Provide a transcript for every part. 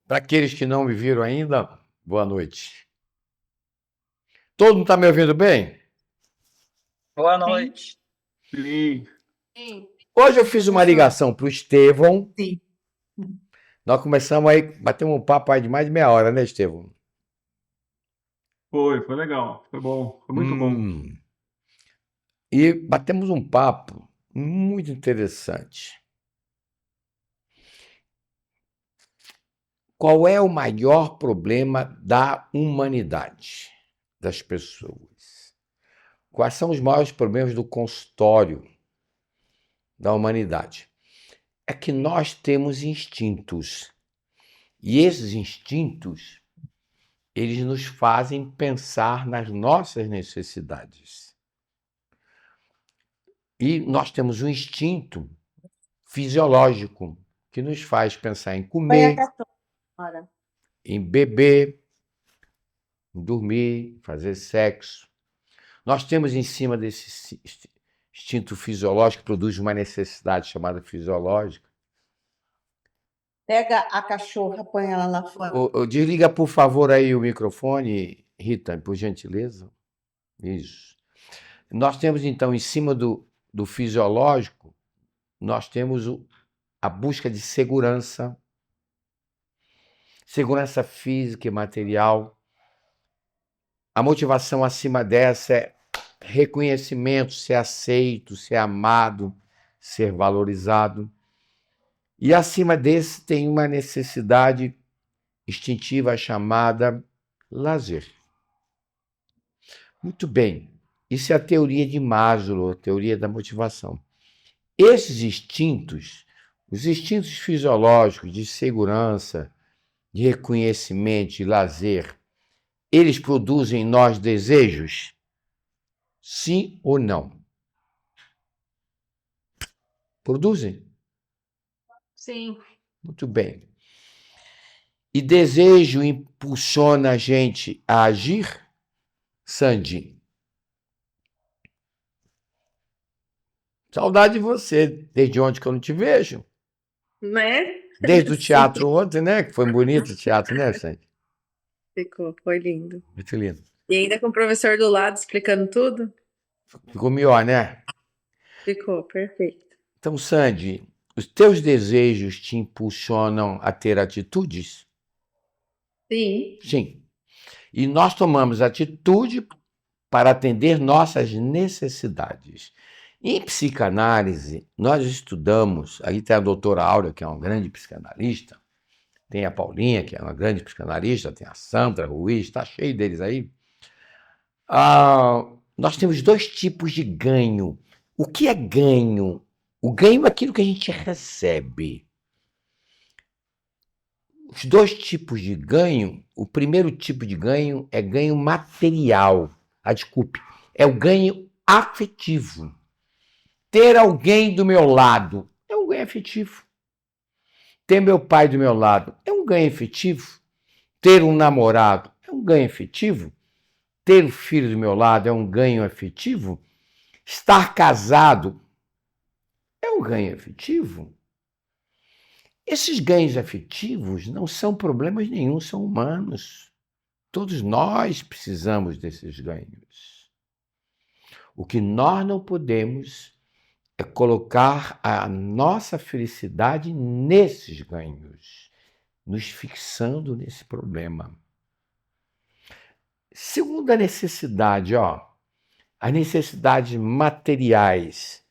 Para aqueles que não me viram ainda, boa noite. Todo mundo está me ouvindo bem? Boa Sim, noite. Sim. sim, Hoje eu fiz uma professor. ligação para o Estevão. Sim. Nós começamos aí, batemos um papo aí de mais de meia hora, né, Estevão? Foi legal. Foi bom. Foi muito bom. E batemos um papo muito interessante. Qual é o maior problema da humanidade, das pessoas? Quais são os maiores problemas do consultório da humanidade? É que nós temos instintos. E esses instintos, eles nos fazem pensar nas nossas necessidades. E nós temos um instinto fisiológico que nos faz pensar em Foi a comer, 14 em beber, em dormir, fazer sexo. Nós temos em cima desse instinto fisiológico, que produz uma necessidade chamada fisiológica. Pega a cachorra, põe ela lá fora. Desliga, por favor, aí o microfone, Rita, por gentileza. Isso. Nós temos, então, em cima do fisiológico, nós temos a busca de segurança, segurança física e material. A motivação acima dessa é reconhecimento, ser aceito, ser amado, ser valorizado. E acima desse tem uma necessidade instintiva chamada lazer. Muito bem. Isso é a teoria de Maslow, a teoria da motivação. Esses instintos, os instintos fisiológicos de segurança, de reconhecimento, de lazer, eles produzem em nós desejos? Sim ou não? Produzem? Sim. Muito bem. E desejo impulsiona a gente a agir? Sandy? Saudade de você, desde ontem que eu não te vejo. Né? Desde o Sim. teatro ontem, né? Que foi bonito o teatro, né, Sandy? Foi lindo. Muito lindo. E ainda com o professor do lado explicando tudo? Ficou melhor, né? Ficou, perfeito. Então, Sandy, os teus desejos te impulsionam a ter atitudes? Sim. Sim. E nós tomamos atitude para atender nossas necessidades. Em psicanálise, nós estudamos, aí tem a doutora Áurea, que é uma grande psicanalista, tem a Paulinha, que é uma grande psicanalista, tem a Sandra Ruiz, está cheio deles aí. Nós temos dois tipos de ganho. O que é ganho? O ganho é aquilo que a gente recebe. Os dois tipos de ganho, o primeiro tipo de ganho é ganho material. Desculpe, é o ganho afetivo. Ter alguém do meu lado é um ganho afetivo. Ter meu pai do meu lado é um ganho afetivo. Ter um namorado é um ganho afetivo. Ter um filho do meu lado é um ganho afetivo. Estar casado é um ganho afetivo. Esses ganhos afetivos não são problemas nenhum, são humanos. Todos nós precisamos desses ganhos. O que nós não podemos é colocar a nossa felicidade nesses ganhos, nos fixando nesse problema. Segunda necessidade, as necessidades materiais.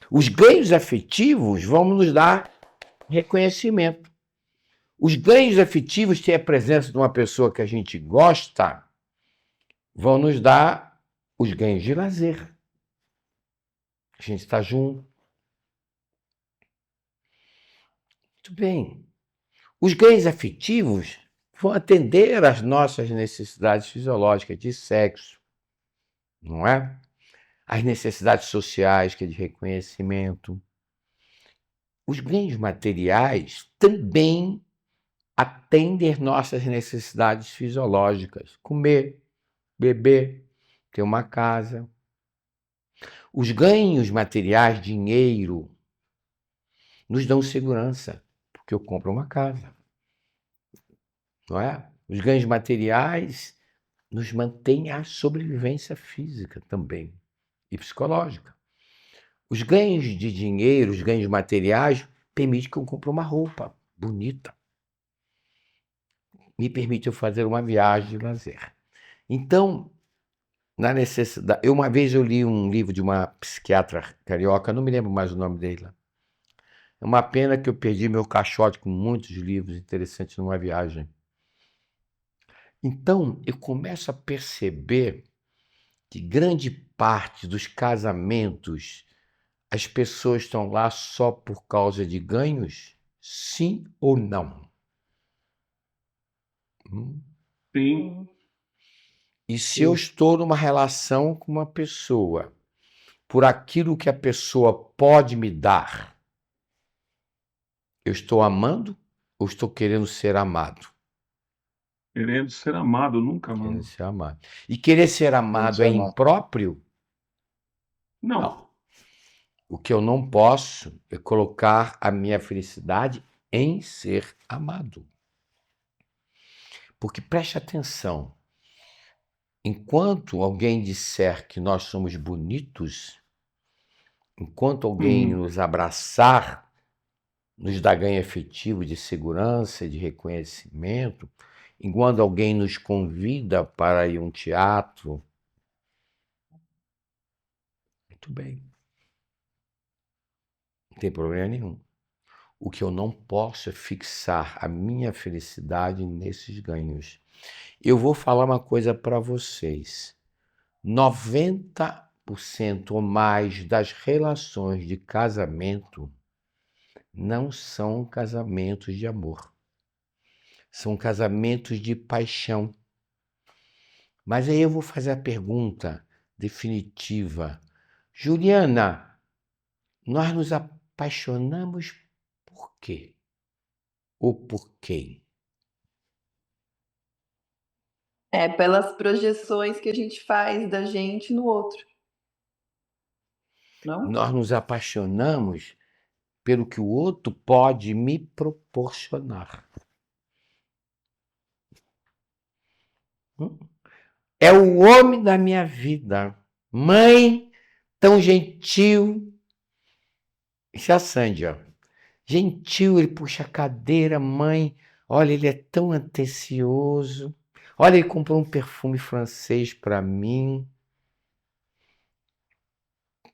Os ganhos afetivos vão nos dar reconhecimento. Os ganhos afetivos, ter a presença de uma pessoa que a gente gosta, vão nos dar os ganhos de lazer. A gente está junto. Muito bem. Os ganhos afetivos vão atender às nossas necessidades fisiológicas de sexo, não é? As necessidades sociais, que é de reconhecimento. Os ganhos materiais também atendem às nossas necessidades fisiológicas. Comer, beber, ter uma casa. Os ganhos materiais, dinheiro, nos dão segurança, porque eu compro uma casa. não é? Os ganhos materiais nos mantêm a sobrevivência física também e psicológica. Os ganhos de dinheiro, os ganhos materiais, permitem que eu compre uma roupa bonita. Me permite eu fazer uma viagem de lazer. Então, na necessidade. Uma vez eu li um livro de uma psiquiatra carioca, não me lembro mais o nome dela. É uma pena que eu perdi meu caixote com muitos livros interessantes numa viagem. Então, eu começo a perceber que grande parte dos casamentos, as pessoas estão lá só por causa de ganhos? Sim ou não? Sim. E se eu estou numa relação com uma pessoa, por aquilo que a pessoa pode me dar, eu estou amando ou estou querendo ser amado? Querendo ser amado, nunca Querendo amando. ser amado. E querer ser amado é impróprio? Não. O que eu não posso é colocar a minha felicidade em ser amado. Porque preste atenção, enquanto alguém disser que nós somos bonitos, enquanto alguém nos abraçar, nos dá ganho efetivo de segurança, de reconhecimento, enquanto alguém nos convida para ir a um teatro, muito bem, não tem problema nenhum. O que eu não posso é fixar a minha felicidade nesses ganhos. Eu vou falar uma coisa para vocês. 90% ou mais das relações de casamento não são casamentos de amor. São casamentos de paixão. Mas aí eu vou fazer a pergunta definitiva. Juliana, nós nos apaixonamos por quê? Ou por quem? É pelas projeções que a gente faz da gente no outro. Não? Nós nos apaixonamos pelo que o outro pode me proporcionar. É o homem da minha vida. Mãe, tão gentil. Isso é a Sandy, ó. Gentil, ele puxa a cadeira, mãe. Olha, ele é tão atencioso. Olha, ele comprou um perfume francês para mim.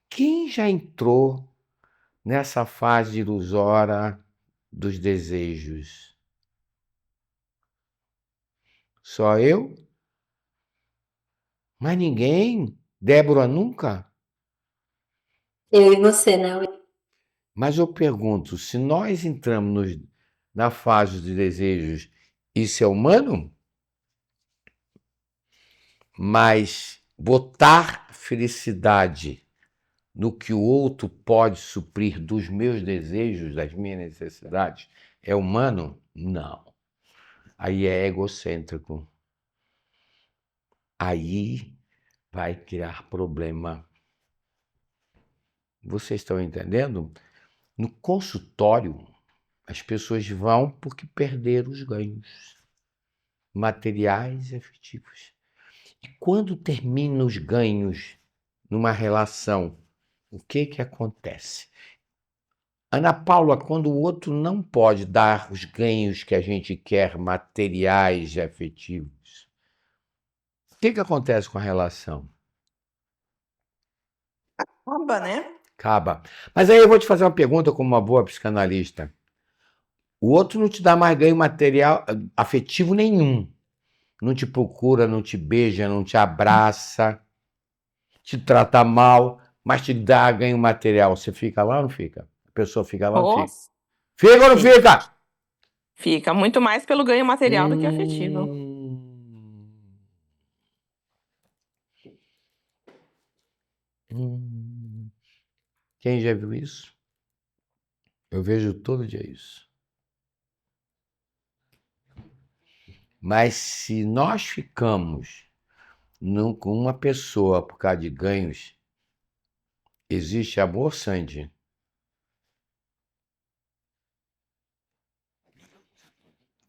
Quem já entrou nessa fase ilusória dos desejos? Só eu? Mas ninguém? Débora nunca? Eu e você, né? Mas eu pergunto, se nós entramos na fase de desejos, isso é humano? Mas botar felicidade no que o outro pode suprir dos meus desejos, das minhas necessidades, é humano? Não. Aí é egocêntrico. Aí vai criar problema. Vocês estão entendendo? No consultório, as pessoas vão porque perderam os ganhos materiais e afetivos. E quando terminam os ganhos numa relação, o que acontece? Ana Paula, quando o outro não pode dar os ganhos que a gente quer, materiais e afetivos, o que acontece com a relação? Acaba, né? Acaba. Mas aí eu vou te fazer uma pergunta como uma boa psicanalista. O outro não te dá mais ganho material, afetivo nenhum. Não te procura, não te beija, não te abraça, te trata mal, mas te dá ganho material. Você fica lá ou não fica? A pessoa fica lá ou não fica? Nossa, Fica ou não fica. fica? Fica muito mais pelo ganho material do que afetivo. Quem já viu isso? Eu vejo todo dia isso. Mas se nós ficamos com uma pessoa por causa de ganhos, existe amor, Sandy?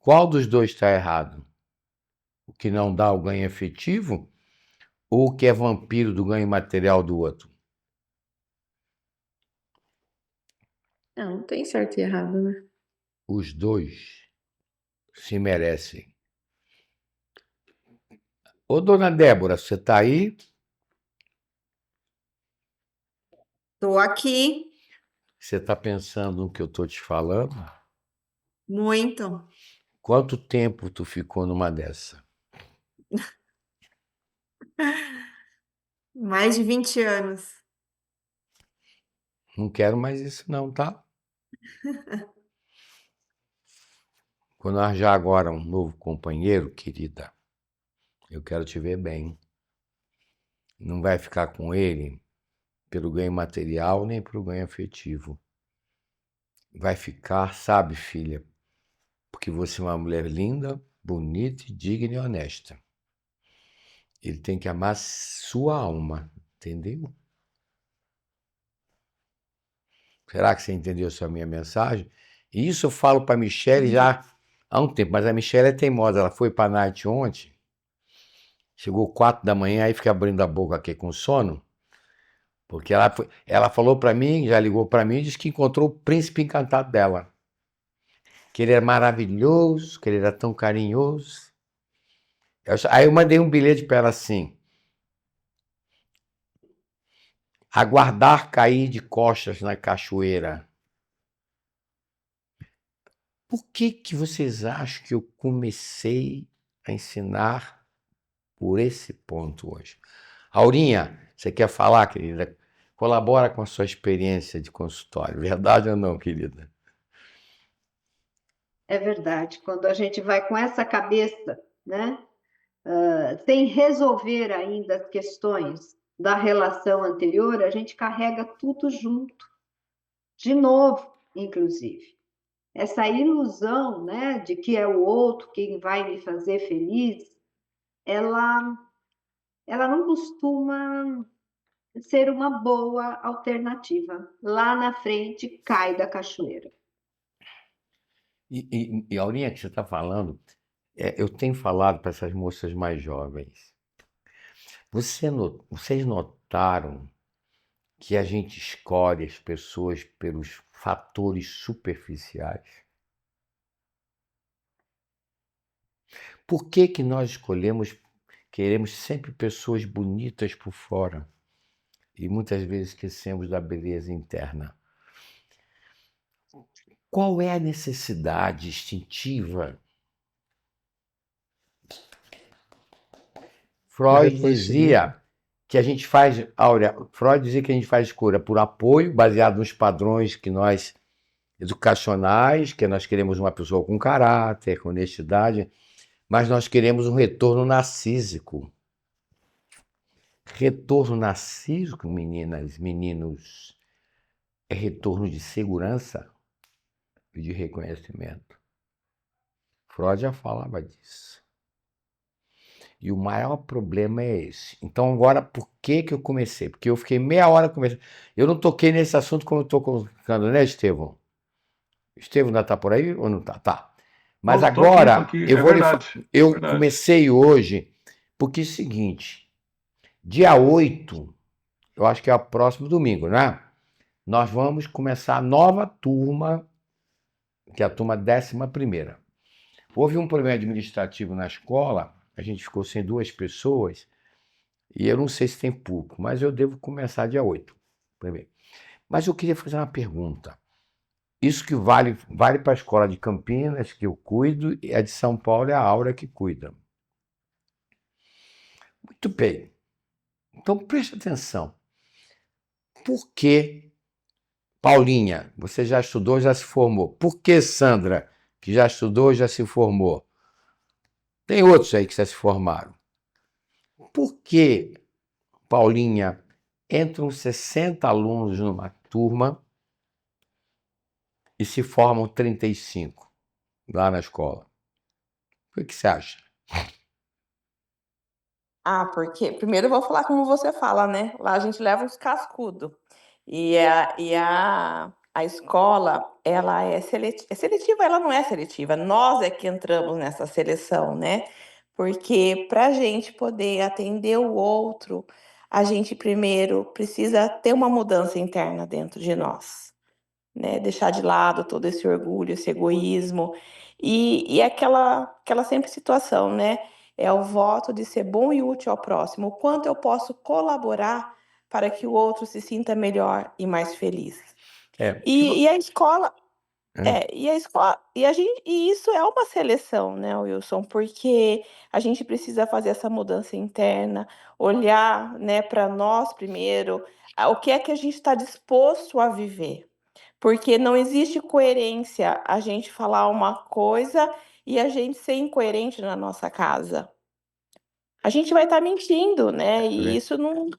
Qual dos dois está errado? O que não dá o ganho efetivo ou o que é vampiro do ganho material do outro? Não tem certo e errado, né? Os dois se merecem. Ô, dona Débora, você está aí? Tô aqui, Você está pensando no que eu estou te falando? muito. Quanto tempo tu ficou numa dessa? Mais de 20 anos. Não quero mais isso não, tá? Quando arranjar agora um novo companheiro, querida, eu quero te ver bem. Não vai ficar com ele pelo ganho material nem pelo ganho afetivo. Vai ficar, sabe, filha, porque você é uma mulher linda, bonita, digna e honesta. Ele tem que amar sua alma, entendeu? Será que você entendeu essa minha mensagem? E isso eu falo para a Michelle já há um tempo, mas a Michelle é teimosa. Ela foi para a night ontem, chegou 4 da manhã, aí fica abrindo a boca aqui com sono, porque ela falou para mim, já ligou para mim, e disse que encontrou o príncipe encantado dela. Que ele era maravilhoso, que ele era tão carinhoso. Aí eu mandei um bilhete para ela assim: aguardar cair de costas na cachoeira. Por que que vocês acham que eu comecei a ensinar por esse ponto hoje? Aurinha, você quer falar, querida? Colabora com a sua experiência de consultório, verdade ou não, querida? É verdade. Quando a gente vai com essa cabeça, né, sem resolver ainda as questões da relação anterior, a gente carrega tudo junto, de novo, inclusive. Essa ilusão, né, de que é o outro quem vai me fazer feliz, ela não costuma ser uma boa alternativa. Lá na frente, cai da cachoeira. E Aurinha, que você está falando, eu tenho falado para essas moças mais jovens. Vocês notaram que a gente escolhe as pessoas pelos fatores superficiais? Por que que nós queremos sempre pessoas bonitas por fora e muitas vezes esquecemos da beleza interna? Qual é a necessidade instintiva? Freud dizia que a gente faz, Áurea, Freud dizia que a gente faz escolha por apoio, baseado nos padrões que nós educacionais, que nós queremos uma pessoa com caráter, com honestidade, mas nós queremos um retorno narcísico. Retorno narcísico, meninas, meninos, é retorno de segurança e de reconhecimento. Freud já falava disso. E o maior problema é esse. Então, agora, por que que eu comecei? Porque eu fiquei meia hora conversando. Eu não toquei nesse assunto como eu estou colocando, né, Estevão? Estevão ainda está por aí ou não está? Tá. Mas Não, tô agora, aqui. eu É vou verdade, eu verdade. comecei hoje, porque é o seguinte, dia 8, eu acho que é o próximo domingo, né? Nós vamos começar a nova turma, que é a turma 11ª. Houve um problema administrativo na escola, a gente ficou sem 2 pessoas, e eu não sei se tem público, mas eu devo começar dia 8. Primeiro. Mas eu queria fazer uma pergunta. Isso que vale para a escola de Campinas, que eu cuido, e a de São Paulo é a Aura que cuida. Muito bem. Então preste atenção. Por que, Paulinha, você já estudou, já se formou? Por que Sandra, que já estudou, já se formou? Tem outros aí que já se formaram. Por que, Paulinha, entram 60 alunos numa turma e se formam 35 lá na escola? O que você acha? Porque primeiro eu vou falar como você fala, né? Lá a gente leva os cascudos. A escola, ela é seletiva, ela não é seletiva. Nós é que entramos nessa seleção, né? Porque para a gente poder atender o outro, a gente primeiro precisa ter uma mudança interna dentro de nós, né? Deixar de lado todo esse orgulho, esse egoísmo e aquela sempre situação, né? É o voto de ser bom e útil ao próximo. O quanto eu posso colaborar para que o outro se sinta melhor e mais feliz. É, E a escola, É. e a escola, e isso é uma seleção, né, Wilson? Porque a gente precisa fazer essa mudança interna, olhar, né, para nós primeiro, o que é que a gente está disposto a viver. Porque não existe coerência a gente falar uma coisa e a gente ser incoerente na nossa casa. A gente vai estar mentindo, né? E isso não.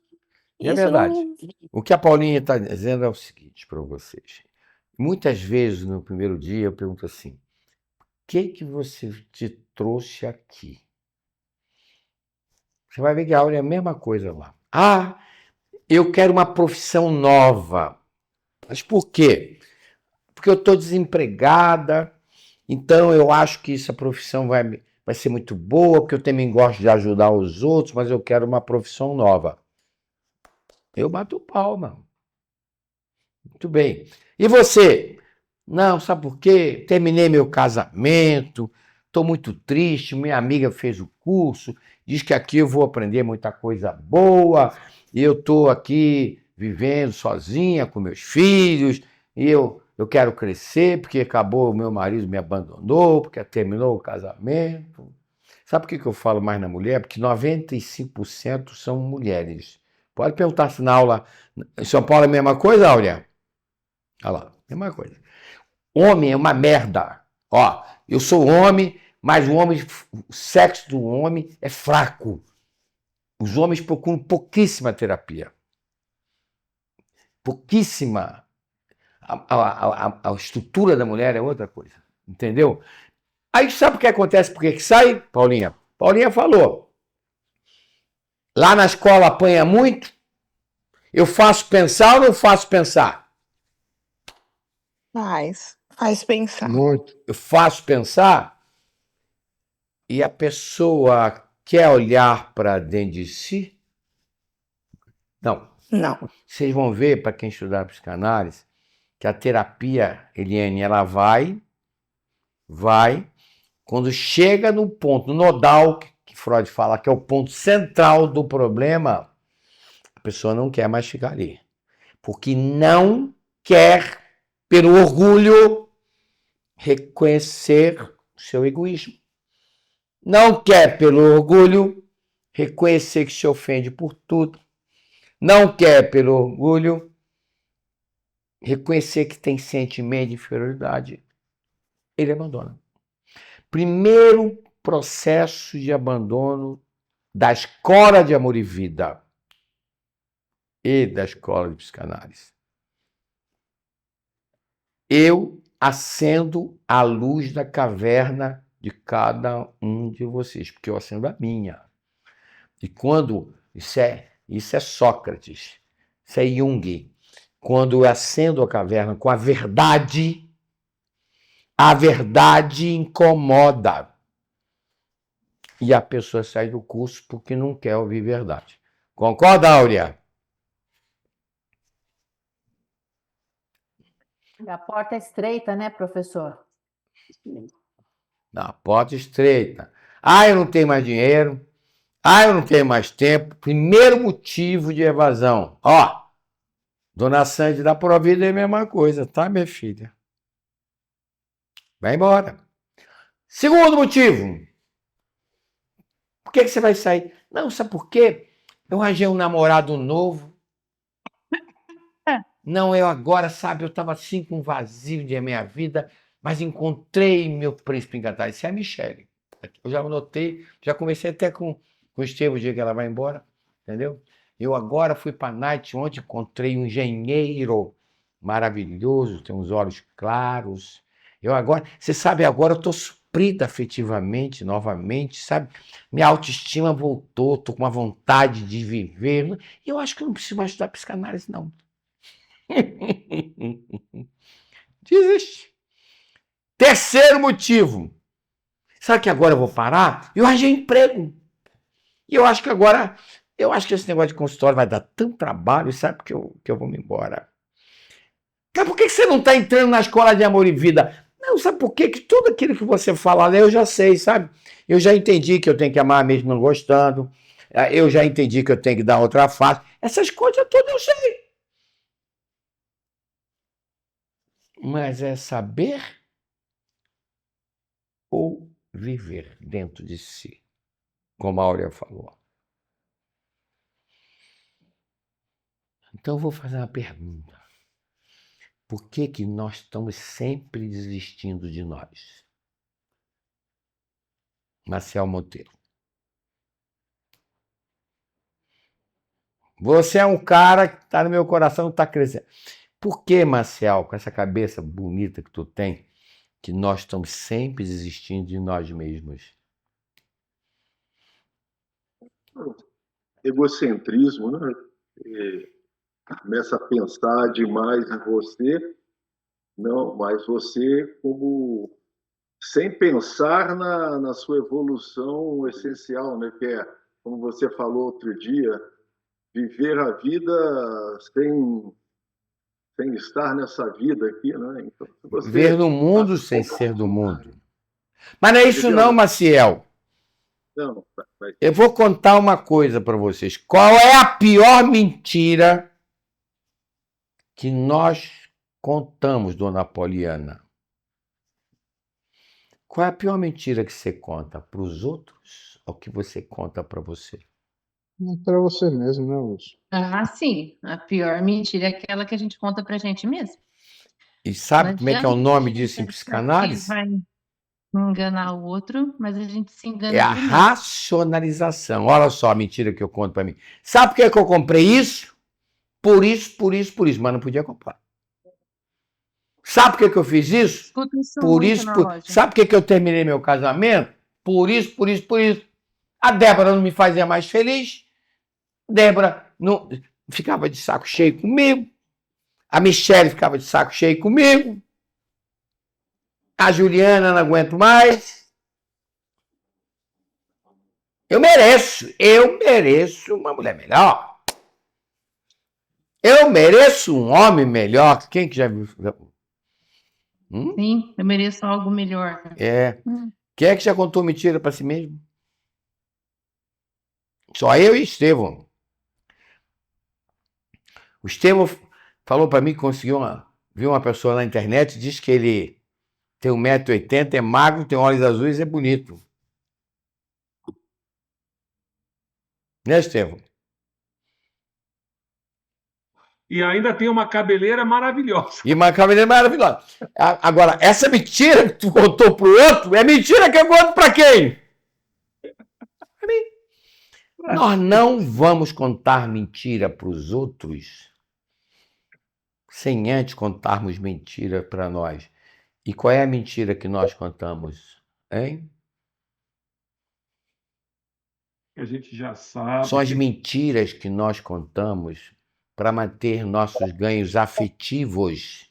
E é Isso verdade. não. O que a Paulinha está dizendo é o seguinte para vocês. Muitas vezes no primeiro dia eu pergunto assim: o que você te trouxe aqui? Você vai ver que a aula é a mesma coisa lá. Ah, eu quero uma profissão nova. Mas por quê? Porque eu estou desempregada, então eu acho que essa profissão vai ser muito boa, porque eu também gosto de ajudar os outros, mas eu quero uma profissão nova. Eu bato palma. Muito bem. E você? Não, sabe por quê? Terminei meu casamento, estou muito triste, minha amiga fez o curso, diz que aqui eu vou aprender muita coisa boa, e eu estou aqui vivendo sozinha com meus filhos, e eu quero crescer porque acabou, o meu marido me abandonou, porque terminou o casamento. Sabe por que eu falo mais na mulher? Porque 95% são mulheres. Pode perguntar se na aula em São Paulo é a mesma coisa, Áurea? Olha lá, mesma coisa. Homem é uma merda. Ó, eu sou homem, mas o sexo do homem é fraco. Os homens procuram pouquíssima terapia. Pouquíssima. A estrutura da mulher é outra coisa. Entendeu? Aí sabe o que acontece? Por que sai, Paulinha? Paulinha falou. Lá na escola apanha muito. Eu faço pensar ou não faço pensar? Faz pensar. Muito. Eu faço pensar e a pessoa quer olhar para dentro de si? Não. Não. Vocês vão ver, para quem estudar psicanálise, que a terapia, Eliane, ela vai, quando chega no ponto, no nodal, que Freud fala que é o ponto central do problema, a pessoa não quer mais ficar ali. Porque não quer, pelo orgulho, reconhecer o seu egoísmo. Não quer, pelo orgulho, reconhecer que se ofende por tudo. Não quer, pelo orgulho, reconhecer que tem sentimento de inferioridade. Ele abandona. Primeiro processo de abandono da escola de amor e vida e da escola de psicanálise. Eu acendo a luz da caverna de cada um de vocês, porque eu acendo a minha. E quando isso é Sócrates, isso é Jung. Quando eu acendo a caverna com a verdade incomoda. E a pessoa sai do curso porque não quer ouvir verdade. Concorda, Áurea? A porta é estreita, né, professor? Na porta estreita. Ah, eu não tenho mais dinheiro. Ah, eu não tenho mais tempo. Primeiro motivo de evasão. Ó, Dona Sandy da Provida é a mesma coisa, tá, minha filha? Vai embora. Segundo motivo. Por que você vai sair? Não, sabe por quê? Eu arranjei um namorado novo. Não, eu agora, sabe, eu estava assim com um vazio de minha vida, mas encontrei meu príncipe encantado. Isso é a Michele. Eu já anotei, já conversei até com o Estevam o dia que ela vai embora, entendeu? Eu agora fui para a Night, onde encontrei um engenheiro maravilhoso, tem uns olhos claros. Eu agora, você sabe, agora eu estou suprida afetivamente, novamente, sabe? Minha autoestima voltou, estou com uma vontade de viver. E eu acho que eu não preciso mais estudar psicanálise, não. Desiste. Terceiro motivo. Sabe que agora eu vou parar? Eu arranjei emprego. E eu acho que agora, esse negócio de consultório vai dar tanto trabalho, sabe que eu vou me embora. Mas por que você não está entrando na escola de amor e vida? Não, sabe por quê? Que tudo aquilo que você fala lá, eu já sei, sabe? Eu já entendi que eu tenho que amar mesmo não gostando. Eu já entendi que eu tenho que dar outra face. Essas coisas todas eu sei. Mas é saber ou viver dentro de si, como a Áurea falou. Então eu vou fazer uma pergunta. Por que que nós estamos sempre desistindo de nós? Marcel Monteiro. Você é um cara que está no meu coração, está crescendo. Por que, Marcel, com essa cabeça bonita que tu tem, que nós estamos sempre desistindo de nós mesmos? Egocentrismo, né? Começa a pensar demais em você, não, mas você como sem pensar na sua evolução essencial, né? Que é, como você falou outro dia, viver a vida sem estar nessa vida aqui, né? Então, se você Ver no mundo sem ser do mundo. Mas não é isso não, Maciel. não, mas Eu vou contar uma coisa para vocês. Qual é a pior mentira que nós contamos, dona Poliana? Qual é a pior mentira que você conta para os outros ou que você conta para você? Para você mesmo, né, Lúcio? Ah, sim. A pior mentira é aquela que a gente conta pra gente mesmo. E sabe Não como é que é o adianta a nome gente disso em pensar que psicanálise? vai enganar o outro, mas a gente se engana É a primeiro. racionalização. Olha só a mentira que eu conto para mim. Sabe por que que eu comprei isso? Por isso, mas não podia comprar. Sabe por que que eu fiz isso? Escuto isso Por muito isso, na por... loja. Sabe por que que eu terminei meu casamento? Por isso. A Débora não me fazia mais feliz. Débora não... ficava de saco cheio comigo. A Michele ficava de saco cheio comigo. A Juliana não aguento mais. Eu mereço uma mulher melhor. Eu mereço um homem melhor. Quem que já viu? Sim, eu mereço algo melhor. Quem é que já contou mentira para si mesmo? Só eu e Estevão. O Estevão falou para mim que viu uma pessoa na internet, diz que ele tem 1,80 m, é magro, tem olhos azuis e é bonito. Né, Estevão? E ainda tem uma cabeleira maravilhosa. E uma cabeleira maravilhosa. Agora, essa mentira que tu contou pro outro é mentira que eu conto para quem? Pra mim. Nós não vamos contar mentira para os outros sem antes contarmos mentira para nós. E qual é a mentira que nós contamos? Hein? A gente já sabe. São as mentiras que nós contamos para manter nossos ganhos afetivos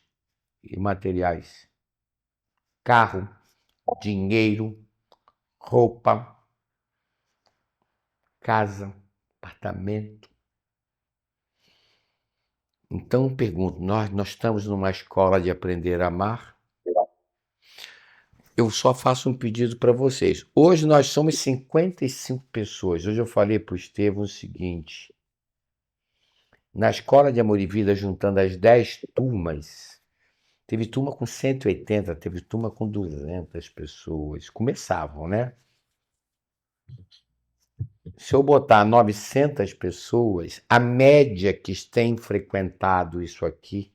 e materiais. Carro, dinheiro, roupa, casa, apartamento. Então eu pergunto, nós estamos numa escola de aprender a amar? Eu só faço um pedido para vocês. Hoje nós somos 55 pessoas. Hoje eu falei para o Estevão o seguinte: na Escola de Amor e Vida, juntando as 10 turmas, teve turma com 180, teve turma com 200 pessoas. Começavam, né? Se eu botar 900 pessoas, a média que tem frequentado isso aqui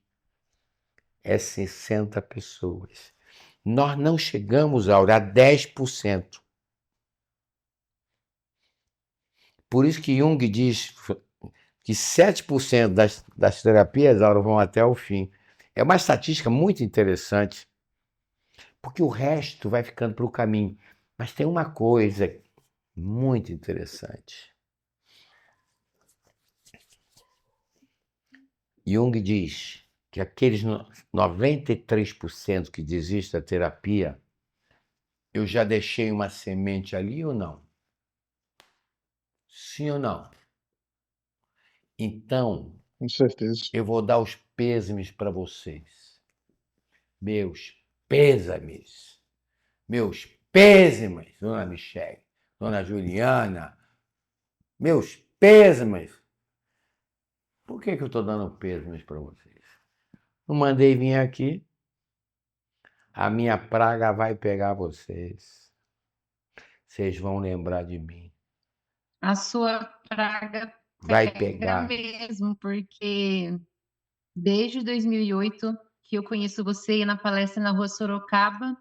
é 60 pessoas. Nós não chegamos a 10%. Por isso que Jung diz que 7% das terapias vão até o fim. É uma estatística muito interessante, porque o resto vai ficando pelo caminho. Mas tem uma coisa muito interessante. Jung diz que aqueles 93% que desistem da terapia, eu já deixei uma semente ali ou não? Sim ou não? Então, Com certeza. eu vou dar os pêsames para vocês. Meus pêsames. Meus pêsames, dona Michele, dona Juliana. Meus pêsames. Por que eu estou dando pêsames para vocês? Não mandei vir aqui. A minha praga vai pegar vocês. Vocês vão lembrar de mim. A sua praga Vai pega pegar. mesmo, porque desde 2008 que eu conheço você na palestra na Rua Sorocaba,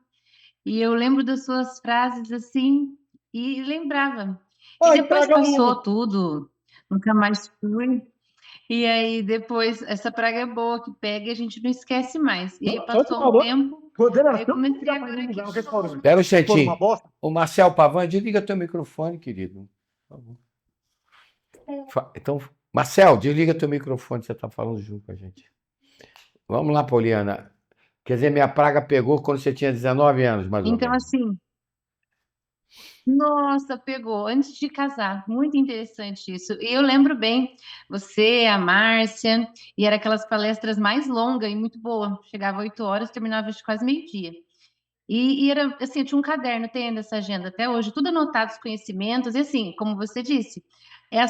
e eu lembro das suas frases assim, e lembrava. E depois passou tudo, nunca mais fui. E aí depois, essa praga é boa que pega e a gente não esquece mais. E aí passou um tempo, aí eu comecei agora aqui de novo. Espera um instantinho. O Marcel Pavan, desliga teu microfone, querido. Por favor. Então, Marcel, desliga teu microfone, você está falando junto com a gente. Vamos lá, Poliana. Quer dizer, minha praga pegou quando você tinha 19 anos, mais ou Então, menos. assim, nossa, pegou antes de casar. Muito interessante isso. E eu lembro bem, você, a Márcia, e era aquelas palestras mais longas e muito boa. Chegava 8 horas, terminava acho, quase meio-dia. E era assim, eu tinha um caderno, tem ainda essa agenda até hoje, tudo anotado, os conhecimentos, e assim, como você disse,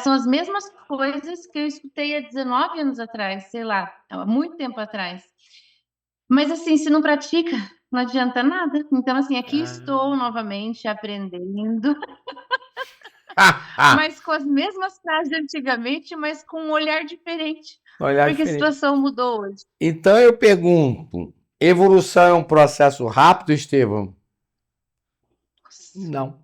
são as mesmas coisas que eu escutei há 19 anos atrás, sei lá, há muito tempo atrás. Mas assim, se não pratica, não adianta nada. Então, assim, aqui estou novamente aprendendo, mas com as mesmas frases de antigamente, mas com um olhar diferente, Olhar porque a diferente. situação mudou hoje. Então eu pergunto, evolução é um processo rápido, Estevão? Não.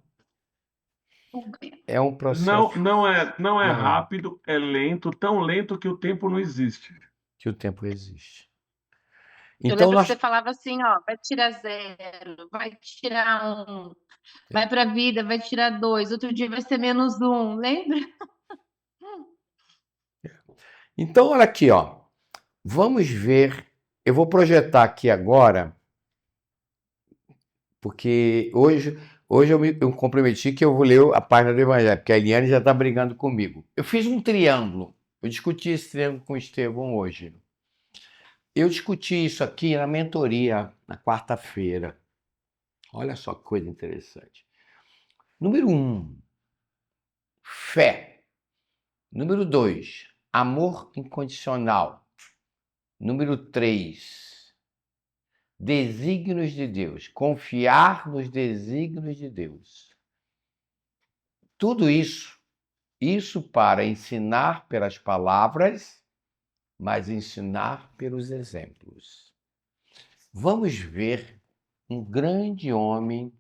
É um processo Não é Não é. rápido, é lento, tão lento que o tempo não existe. que o tempo existe. Eu Então lembro nós que você falava assim, ó, vai tirar 0, vai tirar 1, vai para a vida, vai tirar 2, outro dia vai ser -1, lembra? Então olha aqui, ó. Vamos ver. Eu vou projetar aqui agora, porque hoje eu comprometi que eu vou ler a página do Evangelho, porque a Eliane já está brigando comigo. Eu fiz um triângulo. Eu discuti esse triângulo com o Estevão hoje. Eu discuti isso aqui na mentoria, na quarta-feira. Olha só que coisa interessante. Número 1, fé. Número 2, amor incondicional. Número 3, desígnios de Deus. Confiar nos desígnios de Deus. Tudo isso para ensinar pelas palavras, mas ensinar pelos exemplos. Vamos ver um grande homem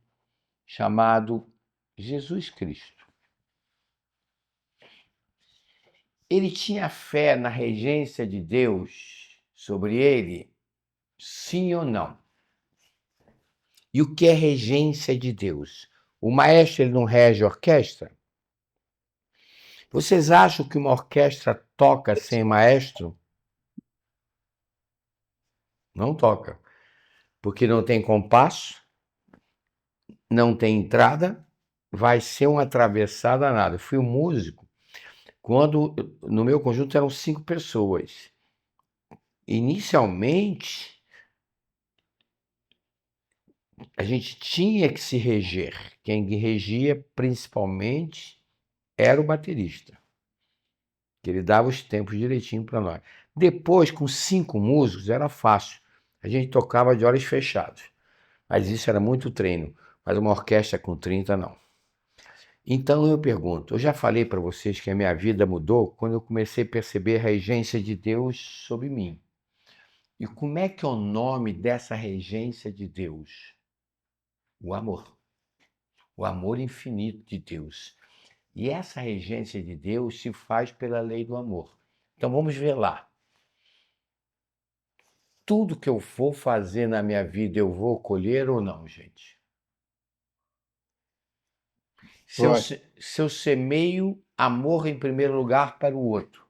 chamado Jesus Cristo. Ele tinha fé na regência de Deus sobre ele? Sim ou não? E o que é regência de Deus? O maestro ele não rege a orquestra? Vocês acham que uma orquestra toca sem maestro? Não toca. Porque não tem compasso, não tem entrada, vai ser uma atravessada nada. Eu fui um músico quando no meu conjunto eram 5 pessoas. Inicialmente, a gente tinha que se reger. Quem regia principalmente era o baterista, que ele dava os tempos direitinho para nós. Depois, com 5 músicos, era fácil. A gente tocava de olhos fechados. Mas isso era muito treino. Mas uma orquestra com 30, não. Então eu pergunto, eu já falei para vocês que a minha vida mudou quando eu comecei a perceber a regência de Deus sobre mim. E como é que é o nome dessa regência de Deus? O amor. O amor infinito de Deus. E essa regência de Deus se faz pela lei do amor. Então vamos ver lá. Tudo que eu for fazer na minha vida eu vou colher ou não, gente? Se eu semeio amor em primeiro lugar para o outro,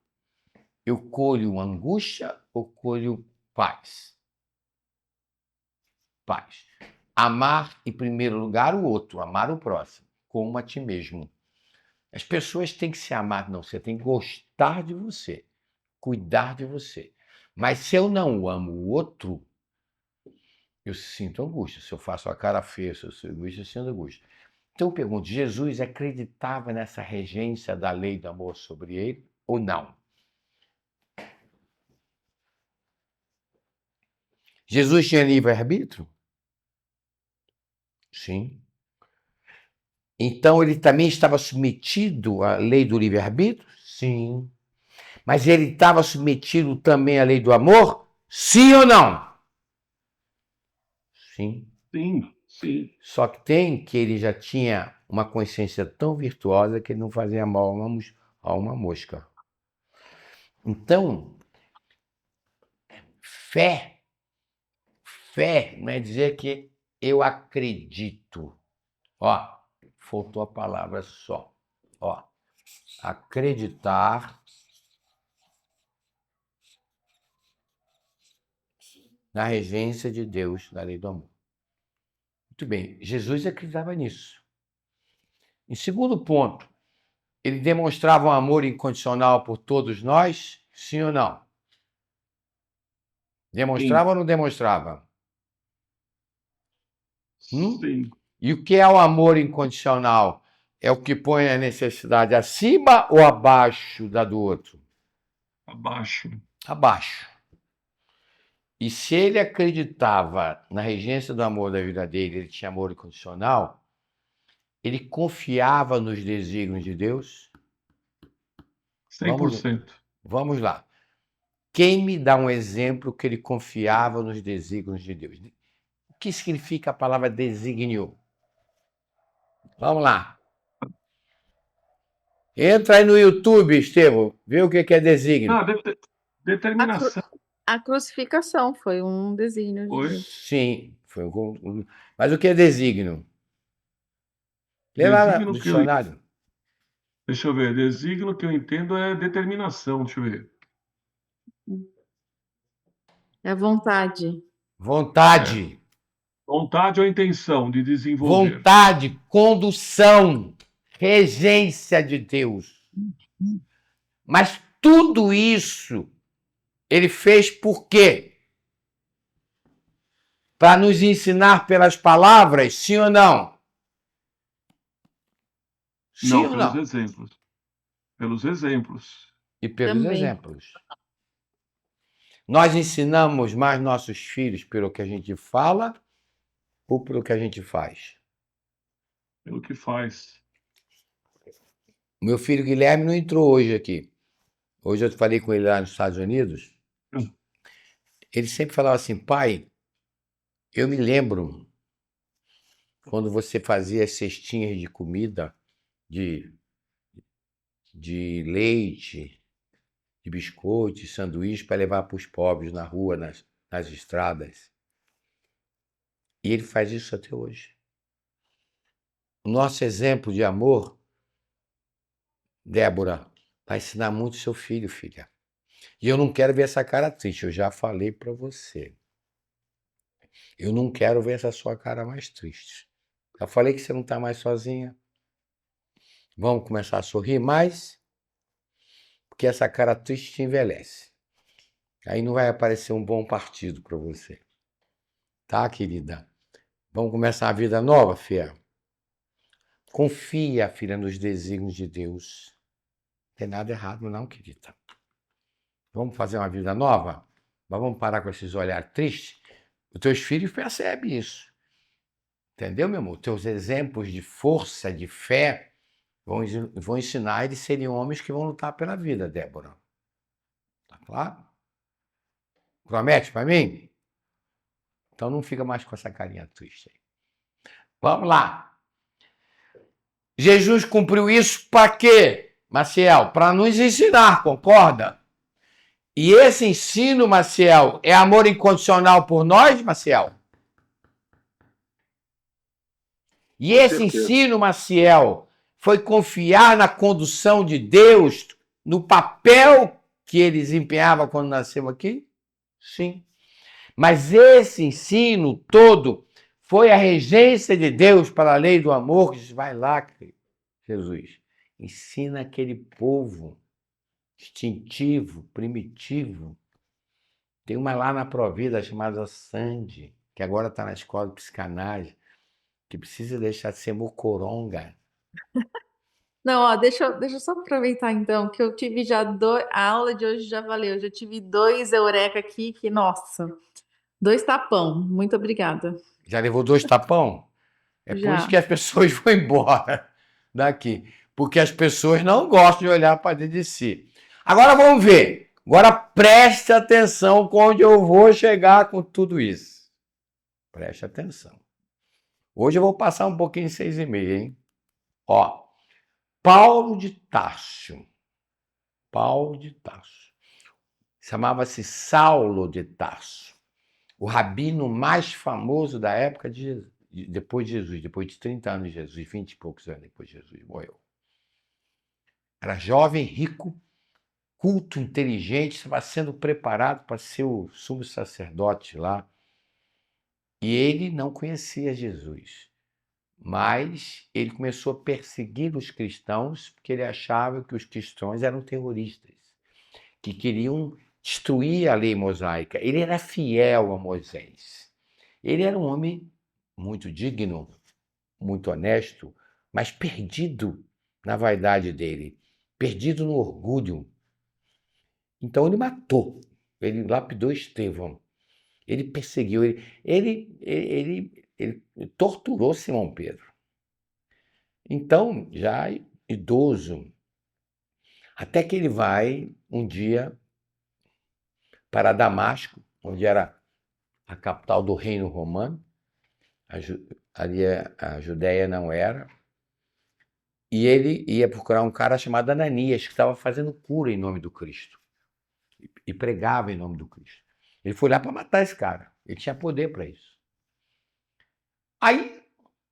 eu colho angústia ou colho Faz. Faz. Amar em primeiro lugar o outro, amar o próximo, como a ti mesmo. As pessoas têm que se amar, não, você tem que gostar de você, cuidar de você. Mas se eu não amo o outro, eu sinto angústia. Se eu faço a cara feia, se eu sou egoísta, eu sinto angústia. Então eu pergunto, Jesus acreditava nessa regência da lei do amor sobre ele ou não? Jesus tinha livre-arbítrio? Sim. Então ele também estava submetido à lei do livre-arbítrio? Sim. Mas ele estava submetido também à lei do amor? Sim ou não? Sim. Sim, sim. Só que tem que ele já tinha uma consciência tão virtuosa que ele não fazia mal a uma mosca. Então, fé não é dizer que eu acredito. Ó, faltou a palavra só. Ó, acreditar na regência de Deus, na lei do amor. Muito bem, Jesus acreditava nisso. Em segundo ponto, ele demonstrava um amor incondicional por todos nós, sim ou não? Demonstrava ou não demonstrava? Sim. E o que é o amor incondicional? É o que põe a necessidade acima ou abaixo da do outro? Abaixo. Abaixo. E se ele acreditava na regência do amor da vida dele, ele tinha amor incondicional, ele confiava nos desígnios de Deus? 100%. Vamos lá. Quem me dá um exemplo que ele confiava nos desígnios de Deus? O que significa a palavra desígnio? Vamos lá. Entra aí no YouTube, Estevão, vê o que é desígnio. Determinação. A crucificação foi um desígnio de Foi? Deus. Sim, mas o que é desígnio? Lê lá no dicionário. Deixa eu ver. Desígnio que eu entendo é determinação. Deixa eu ver. É vontade. Vontade. Vontade ou intenção de desenvolver. Vontade, condução, regência de Deus. Mas tudo isso ele fez por quê? Para nos ensinar pelas palavras, sim ou não? Sim ou Não, pelos não? exemplos. Pelos exemplos. E pelos Também. exemplos. Nós ensinamos mais nossos filhos pelo que a gente fala ou pelo que a gente faz? Pelo que faz. Meu filho Guilherme não entrou hoje aqui. Hoje eu falei com ele lá nos Estados Unidos. Ele sempre falava assim, pai, eu me lembro quando você fazia as cestinhas de comida, de leite, de biscoito, de sanduíche para levar para os pobres na rua, nas estradas. E ele faz isso até hoje. O nosso exemplo de amor, Débora, vai ensinar muito seu filho, filha. E eu não quero ver essa cara triste, eu já falei para você. Eu não quero ver essa sua cara mais triste. Já falei que você não está mais sozinha. Vamos começar a sorrir mais, porque essa cara triste te envelhece. Aí não vai aparecer um bom partido para você. Tá, querida? Vamos começar a vida nova, filha? Confia, filha, nos desígnios de Deus. Não tem nada errado, não, querida. Vamos fazer uma vida nova? Mas vamos parar com esses olhares tristes? Os teus filhos percebem isso. Entendeu, meu amor? Teus exemplos de força, de fé, vão ensinar eles a serem homens que vão lutar pela vida, Débora. Tá claro? Promete para mim? Então não fica mais com essa carinha triste aí. Vamos lá. Jesus cumpriu isso para quê, Maciel? Para nos ensinar, concorda? E esse ensino, Maciel, é amor incondicional por nós, Maciel? E esse ensino, Maciel, foi confiar na condução de Deus, no papel que ele desempenhava quando nasceu aqui? Sim. Mas esse ensino todo foi a regência de Deus para a lei do amor, que diz, vai lá, Jesus, ensina aquele povo instintivo, primitivo. Tem uma lá na Provida chamada Sandy, que agora está na escola de psicanálise, que precisa deixar de ser mocoronga. Não, ó, deixa eu só aproveitar então, que eu tive já a aula de hoje já valeu, já tive 2 eureka aqui, que nossa, 2 tapão, muito obrigada. Já levou 2 tapão? É por isso Já. que as pessoas vão embora daqui. Porque as pessoas não gostam de olhar para dentro de si. Agora vamos ver. Agora preste atenção com onde eu vou chegar com tudo isso. Preste atenção. Hoje eu vou passar um pouquinho em 6,5, hein? Ó, Paulo de Tarso. Paulo de Tarso. Chamava-se Saulo de Tarso. O rabino mais famoso da época depois de Jesus, depois de 30 anos de Jesus, 20 e poucos anos depois de Jesus, morreu. Era jovem, rico, culto, inteligente, estava sendo preparado para ser o sumo sacerdote lá. E ele não conhecia Jesus, mas ele começou a perseguir os cristãos porque ele achava que os cristãos eram terroristas, que queriam destruir a lei mosaica. Ele era fiel a Moisés. Ele era um homem muito digno, muito honesto, mas perdido na vaidade dele, perdido no orgulho. Então ele matou, ele lapidou Estevão, ele perseguiu, ele torturou Simão Pedro. Então, já idoso, até que ele vai um dia para Damasco, onde era a capital do reino romano, ali a Judéia não era, e ele ia procurar um cara chamado Ananias, que estava fazendo cura em nome do Cristo, e pregava em nome do Cristo. Ele foi lá para matar esse cara, ele tinha poder para isso. Aí,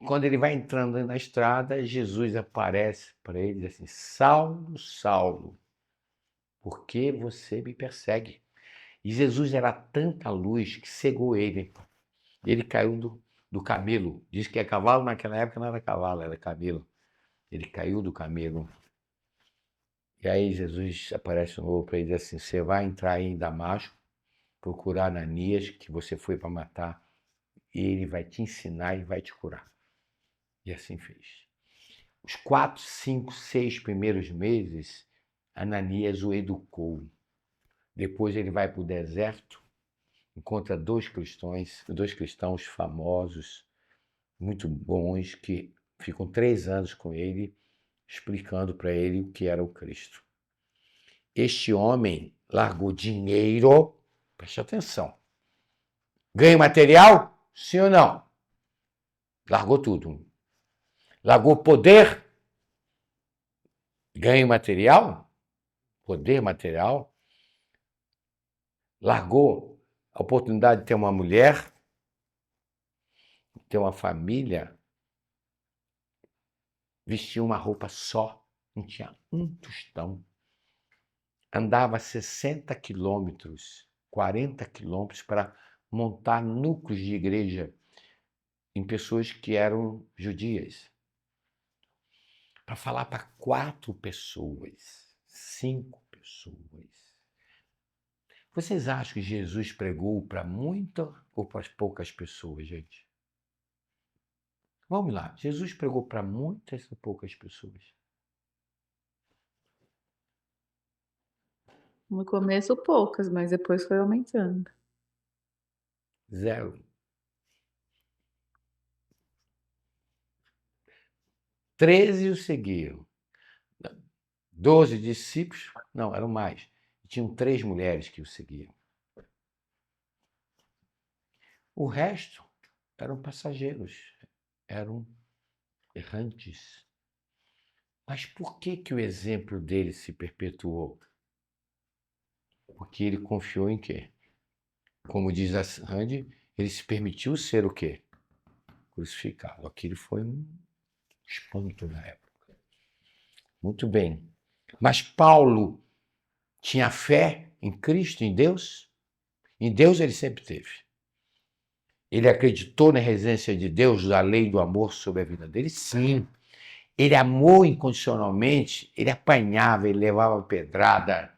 quando ele vai entrando na estrada, Jesus aparece para ele e diz assim, Saulo, Saulo, por que você me persegue? E Jesus era tanta luz que cegou ele. Ele caiu do camelo. Diz que é cavalo, naquela época não era cavalo, era camelo. Ele caiu do camelo. E aí Jesus aparece de novo para ele e diz assim, você vai entrar aí em Damasco, procurar Ananias, que você foi para matar, e ele vai te ensinar e vai te curar. E assim fez. Os 4, 5, 6 primeiros meses, Ananias o educou. Depois ele vai para o deserto, encontra 2 cristãos famosos, muito bons, que ficam 3 anos com ele, explicando para ele o que era o Cristo. Este homem largou dinheiro, preste atenção, ganho material? Sim ou não? Largou tudo. Largou poder? Ganho material? Poder material? Largou a oportunidade de ter uma mulher, ter uma família, vestia uma roupa só, não tinha um tostão. Andava 60 quilômetros, 40 quilômetros para montar núcleos de igreja em pessoas que eram judias. Para falar para 4 pessoas, 5 pessoas. Vocês acham que Jesus pregou para muitas ou para poucas pessoas, gente? Vamos lá, Jesus pregou para muitas ou poucas pessoas? No começo poucas, mas depois foi aumentando. 0. 13 o seguiram. 12 discípulos, não, eram mais. Tinham 3 mulheres que o seguiam. O resto eram passageiros, eram errantes. Mas por que o exemplo dele se perpetuou? Porque ele confiou em quê? Como diz a Sandy, ele se permitiu ser o quê? Crucificado. Aquilo foi um espanto na época. Muito bem. Mas Paulo tinha fé em Cristo, em Deus? Em Deus ele sempre teve. Ele acreditou na regência de Deus, da lei do amor sobre a vida dele? Sim. Ele amou incondicionalmente, ele apanhava, ele levava pedrada,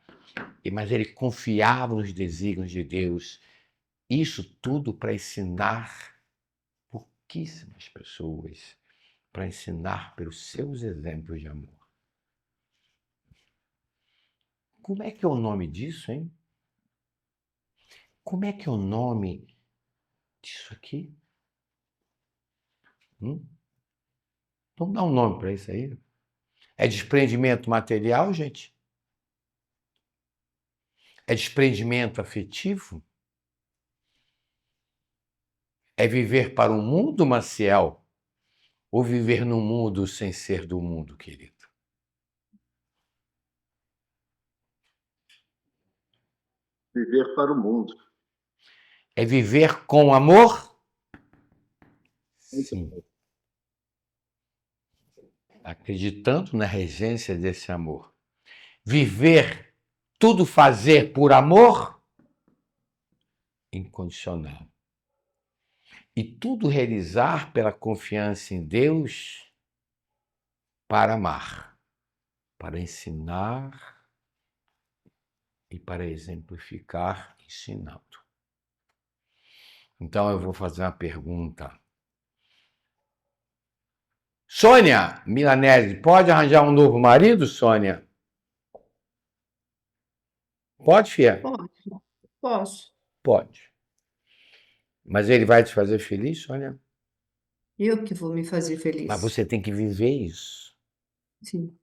mas ele confiava nos desígnios de Deus. Isso tudo para ensinar pouquíssimas pessoas, para ensinar pelos seus exemplos de amor. Como é que é o nome disso, hein? Como é que é o nome disso aqui? Vamos dar um nome para isso aí. É desprendimento material, gente? É desprendimento afetivo? É viver para o mundo, Maciel? Ou viver no mundo sem ser do mundo, querido? Viver para o mundo. É viver com amor? Sim. Acreditando na regência desse amor. Viver, tudo fazer por amor? Incondicional. E tudo realizar pela confiança em Deus para amar, para ensinar e para exemplificar ensinando. Então eu vou fazer uma pergunta. Sônia Milanese, pode arranjar um novo marido, Sônia? Pode, Fia? Posso. Pode. Mas ele vai te fazer feliz, Sônia? Eu que vou me fazer feliz. Mas você tem que viver isso. Sim.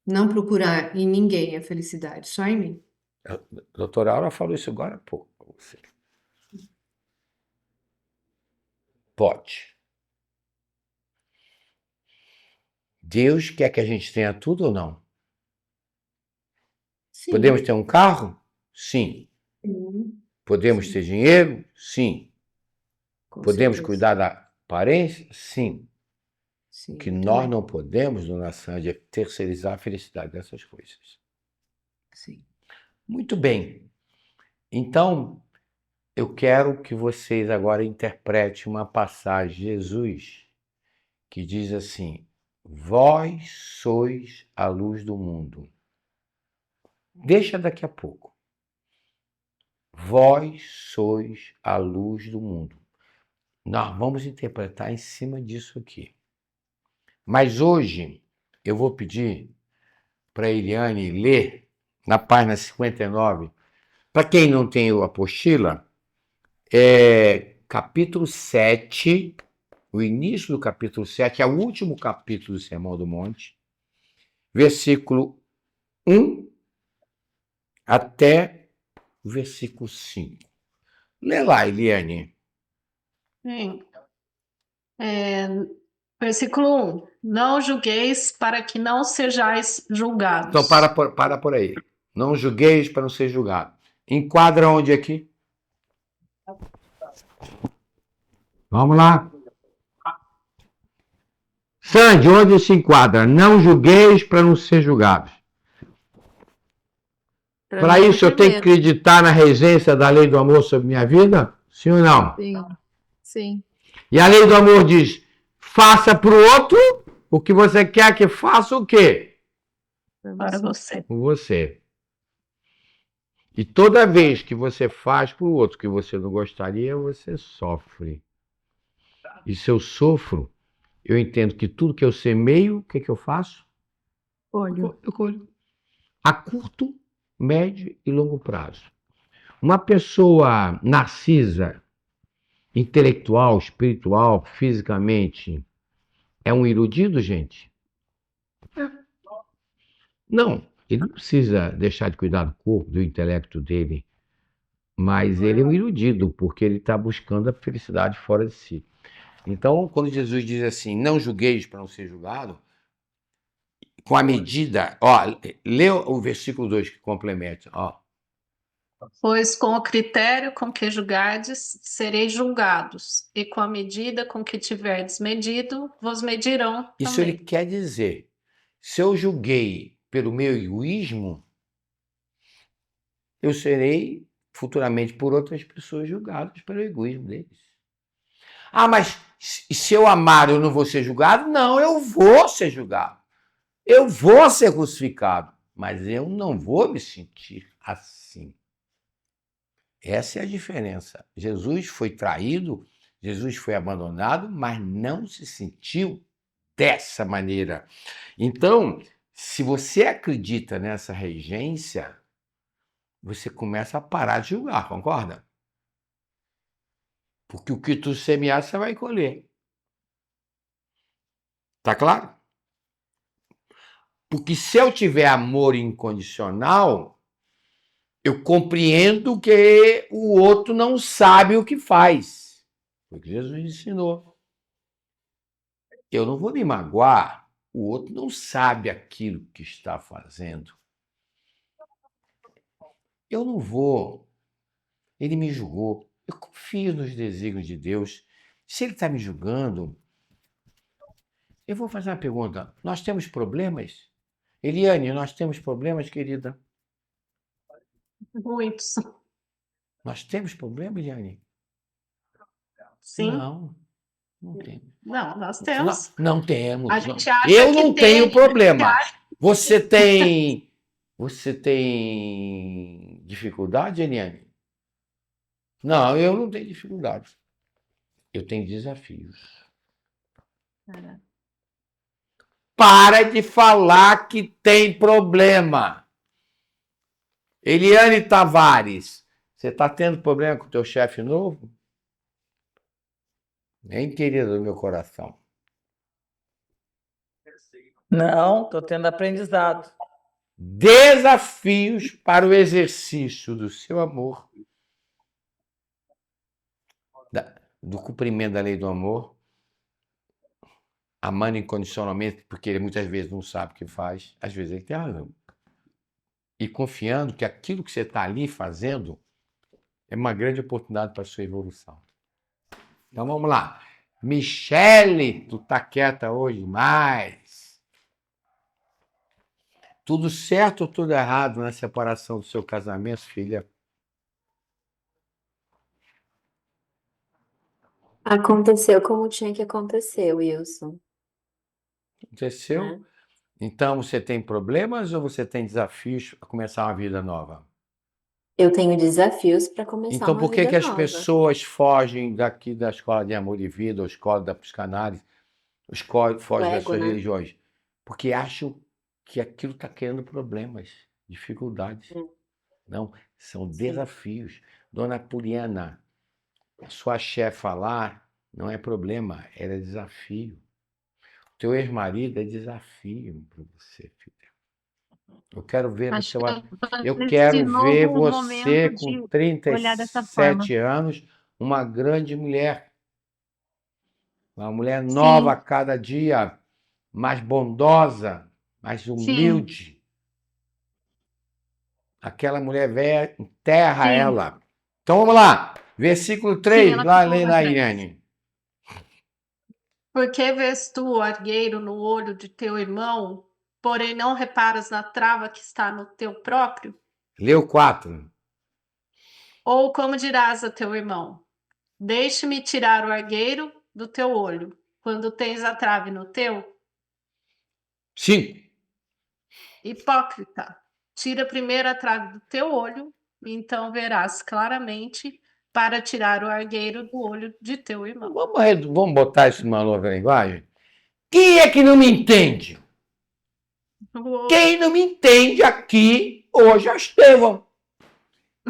Não procurar em ninguém a felicidade, só em mim. A doutora Aura falou isso agora há pouco para você. Pode. Deus quer que a gente tenha tudo ou não? Sim. Podemos ter um carro? Sim. Podemos Sim. ter dinheiro? Sim. Com Podemos certeza. cuidar da aparência? Sim. Sim, O que eu nós também. não podemos, dona Sandra, é terceirizar a felicidade dessas coisas. Sim. Muito bem. Então, eu quero que vocês agora interpretem uma passagem de Jesus que diz assim: vós sois a luz do mundo. Deixa daqui a pouco. Vós sois a luz do mundo. Nós vamos interpretar em cima disso aqui. Mas hoje eu vou pedir para a Eliane ler na página 59. Para quem não tem a apostila, capítulo 7, o início do capítulo 7, é o último capítulo do Sermão do Monte, versículo 1 até o versículo 5. Lê lá, Eliane. Sim. Versículo 1. Não julgueis para que não sejais julgados. Então, para por aí. Não julgueis para não ser julgado. Enquadra onde aqui? Vamos lá. Sandy, onde se enquadra? Não julgueis para não ser julgados. Para isso eu tenho que acreditar na regência da lei do amor sobre minha vida? Sim ou não? Sim, sim. E a lei do amor diz: faça para o outro o que você quer que faça o quê? Para você. Por você. E toda vez que você faz para o outro o que você não gostaria, você sofre. E se eu sofro, eu entendo que tudo que eu semeio, o que eu faço? Eu colho. A curto, médio e longo prazo. Uma pessoa narcisa, intelectual, espiritual, fisicamente, é um iludido, gente? Não. Ele não precisa deixar de cuidar do corpo, do intelecto dele, mas ele é um iludido, porque ele está buscando a felicidade fora de si. Então, quando Jesus diz assim, não julgueis para não ser julgado, com a medida, lê o versículo 2 que complementa, Pois com o critério com que julgardes, sereis julgados, e com a medida com que tiverdes medido, vos medirão Isso também. ele quer dizer, se eu julguei pelo meu egoísmo, eu serei futuramente por outras pessoas julgados pelo egoísmo deles. Ah, mas se eu amar, eu não vou ser julgado? Não, eu vou ser julgado. Eu vou ser crucificado, mas eu não vou me sentir assim. Essa é a diferença. Jesus foi traído, Jesus foi abandonado, mas não se sentiu dessa maneira. Então, se você acredita nessa regência, você começa a parar de julgar, concorda? Porque o que tu semear, você vai colher. Tá claro? Porque se eu tiver amor incondicional, eu compreendo que o outro não sabe o que faz. Foi o que Jesus ensinou. Eu não vou me magoar, o outro não sabe aquilo que está fazendo. Eu não vou. Ele me julgou. Eu confio nos desígnios de Deus. Se ele está me julgando, eu vou fazer uma pergunta. Nós temos problemas? Eliane, nós temos problemas, querida? Muitos. Nós temos problemas, Eliane? Sim. Não temos. Não, nós temos. Não temos. A gente acha Eu que não tem, tenho problema. a gente acha- Você tem dificuldade, Eliane? Não, eu não tenho dificuldade. Eu tenho desafios. Para de falar que tem problema. Eliane Tavares, você está tendo problema com o teu chefe novo? Nem querida do meu coração. Não, estou tendo aprendizado. Desafios para o exercício do seu amor, do cumprimento da lei do amor, amando incondicionalmente, porque ele muitas vezes não sabe o que faz, às vezes ele tem razão. E confiando que aquilo que você está ali fazendo é uma grande oportunidade para a sua evolução. Então vamos lá. Michele, tu tá quieta hoje demais. Tudo certo ou tudo errado na separação do seu casamento, filha? Aconteceu como tinha que acontecer, Wilson. Aconteceu? Né? Então você tem problemas ou você tem desafios para começar uma vida nova? Eu tenho desafios para começar Então uma por que vida que as nova. pessoas fogem daqui da escola de amor e vida, ou escola da psicanálise, fogem das ego, suas né? religiões? Porque acham que aquilo está criando problemas, dificuldades. Não, são desafios. Dona Poliana, a sua chefa lá não é problema, ela é desafio. O teu ex-marido é desafio para você, filha. Eu quero ver Acho você, que eu eu quero nesse ver novo você momento com de olhar dessa forma. 37 anos, uma grande mulher. Uma mulher nova a Sim, cada dia, mais bondosa, mais sim, humilde. Aquela mulher velha, enterra sim, ela. Então vamos lá. Versículo sim, 3, ela lá, ficou lê lá lá, atrás. Irene. Por que vês tu o argueiro no olho de teu irmão, porém não reparas na trava que está no teu próprio? Leu 4. Ou como dirás a teu irmão: deixe-me tirar o argueiro do teu olho, quando tens a trave no teu? 5. Hipócrita, tira primeiro a trave do teu olho, e então verás claramente para tirar o argueiro do olho de teu irmão. Vamos botar isso numa nova linguagem? Quem é que não me entende? Quem não me entende aqui hoje é o Estevão.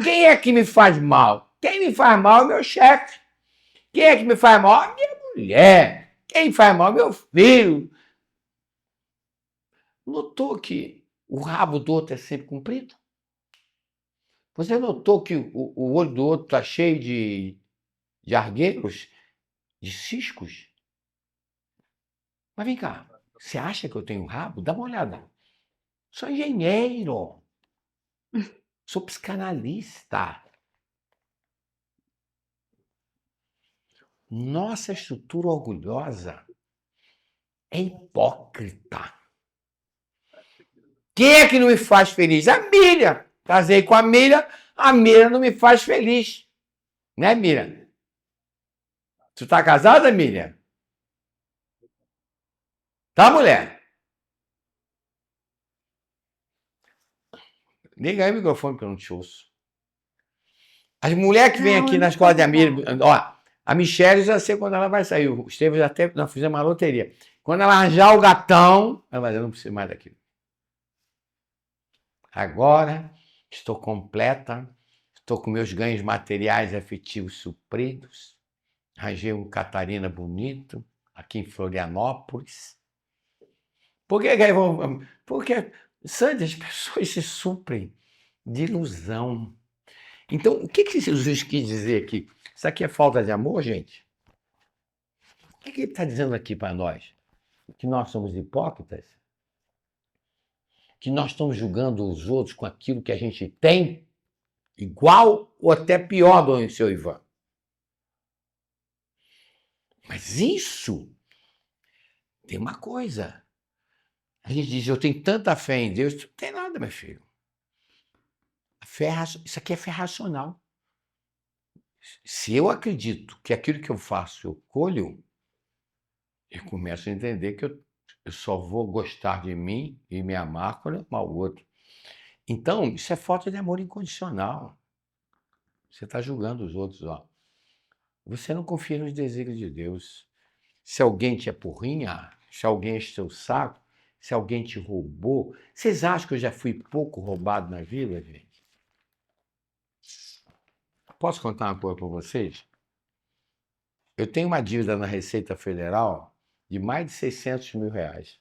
Quem é que me faz mal? Quem me faz mal é meu chefe. Quem é que me faz mal? É minha mulher. Quem faz mal é meu filho. Notou que o rabo do outro é sempre comprido? Você notou que o olho do outro está cheio de argueiros, de ciscos? Mas vem cá, você acha que eu tenho rabo? Dá uma olhada. Sou engenheiro. Sou psicanalista. Nossa estrutura orgulhosa é hipócrita. Quem é que não me faz feliz? A Miriam. Casei com a Miriam A Miriam não me faz feliz. Né, Miriam? Tu tá casada, Miriam? Tá, mulher? Liga aí o microfone que eu não te ouço. As mulheres que vêm Não, aqui eu na não escola tô de Miriam, ligada. ó, a Michelle já sei quando ela vai sair. O Estevam já até, nós fizemos uma loteria. Quando ela arranjar o gatão, ela vai dizer, eu não preciso mais daquilo. Agora estou completa, estou com meus ganhos materiais e afetivos supridos. Arranjei um Catarina bonito aqui em Florianópolis. Por que, porque, Sandy, as pessoas se suprem de ilusão. Então, o que Jesus quis dizer aqui? Isso aqui é falta de amor, gente? O que ele está dizendo aqui para nós? Que nós somos hipócritas? Que nós estamos julgando os outros com aquilo que a gente tem, igual ou até pior do seu Ivan. Mas isso tem uma coisa. A gente diz, eu tenho tanta fé em Deus. Não tem nada, meu filho. A fé, isso aqui é fé racional. Se eu acredito que aquilo que eu faço eu colho, eu começo a entender que eu só vou gostar de mim e me amar quando eu amar o outro. Então, isso é falta de amor incondicional. Você está julgando os outros, ó. Você não confia nos desígnios de Deus. Se alguém te apurrinha, se alguém enche seu saco, se alguém te roubou. Vocês acham que eu já fui pouco roubado na vida, gente? Posso contar uma coisa para vocês? Eu tenho uma dívida na Receita Federal de mais de 600 mil reais.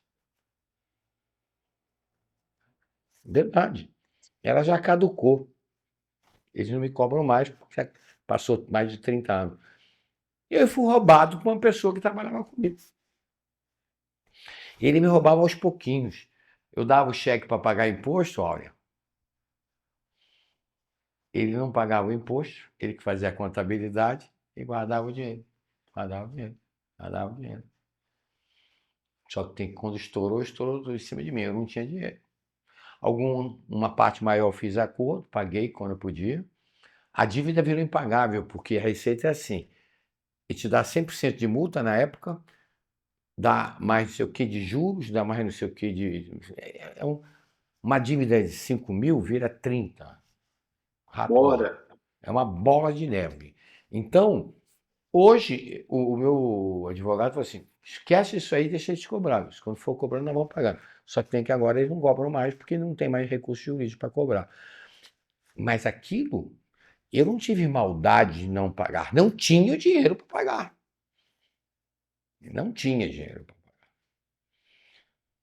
Verdade. Ela já caducou. Eles não me cobram mais, porque já passou mais de 30 anos. Eu fui roubado por uma pessoa que trabalhava comigo. Ele me roubava aos pouquinhos. Eu dava o cheque para pagar imposto, Áurea. Ele não pagava o imposto, ele que fazia a contabilidade e guardava o dinheiro. Guardava o dinheiro. Guardava o dinheiro. Só que quando estourou tudo em cima de mim. Eu não tinha dinheiro. Uma parte maior eu fiz acordo, paguei quando eu podia. A dívida virou impagável, porque a Receita é assim. E te dá 100% de multa na época, dá mais não sei o que de juros, dá mais não sei o que de... uma dívida de 5 mil vira 30. Rápido. Bora. É uma bola de neve. Então, hoje, o meu advogado falou assim, esquece isso aí, deixa eles cobrar. Quando for cobrando, nós vamos pagar. Só que tem que agora eles não cobram mais, porque não tem mais recurso jurídico para cobrar. Mas aquilo, eu não tive maldade de não pagar. Não tinha dinheiro para pagar. Não tinha dinheiro para pagar.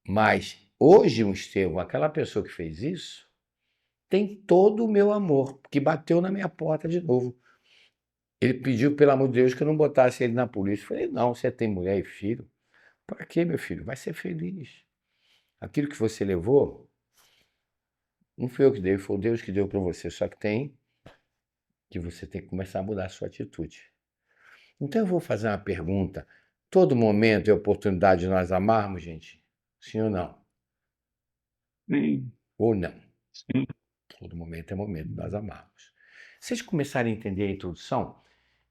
Mas hoje, o Estevão, aquela pessoa que fez isso, tem todo o meu amor, que bateu na minha porta de novo. Ele pediu, pelo amor de Deus, que eu não botasse ele na polícia. Eu falei, não, você tem mulher e filho. Para quê, meu filho? Vai ser feliz. Aquilo que você levou, não foi eu que dei, foi o Deus que deu para você. Só que você tem que começar a mudar a sua atitude. Então eu vou fazer uma pergunta. Todo momento é oportunidade de nós amarmos, gente? Sim ou não? Sim. Ou não? Sim. Todo momento é momento de nós amarmos. Vocês começarem a entender a introdução?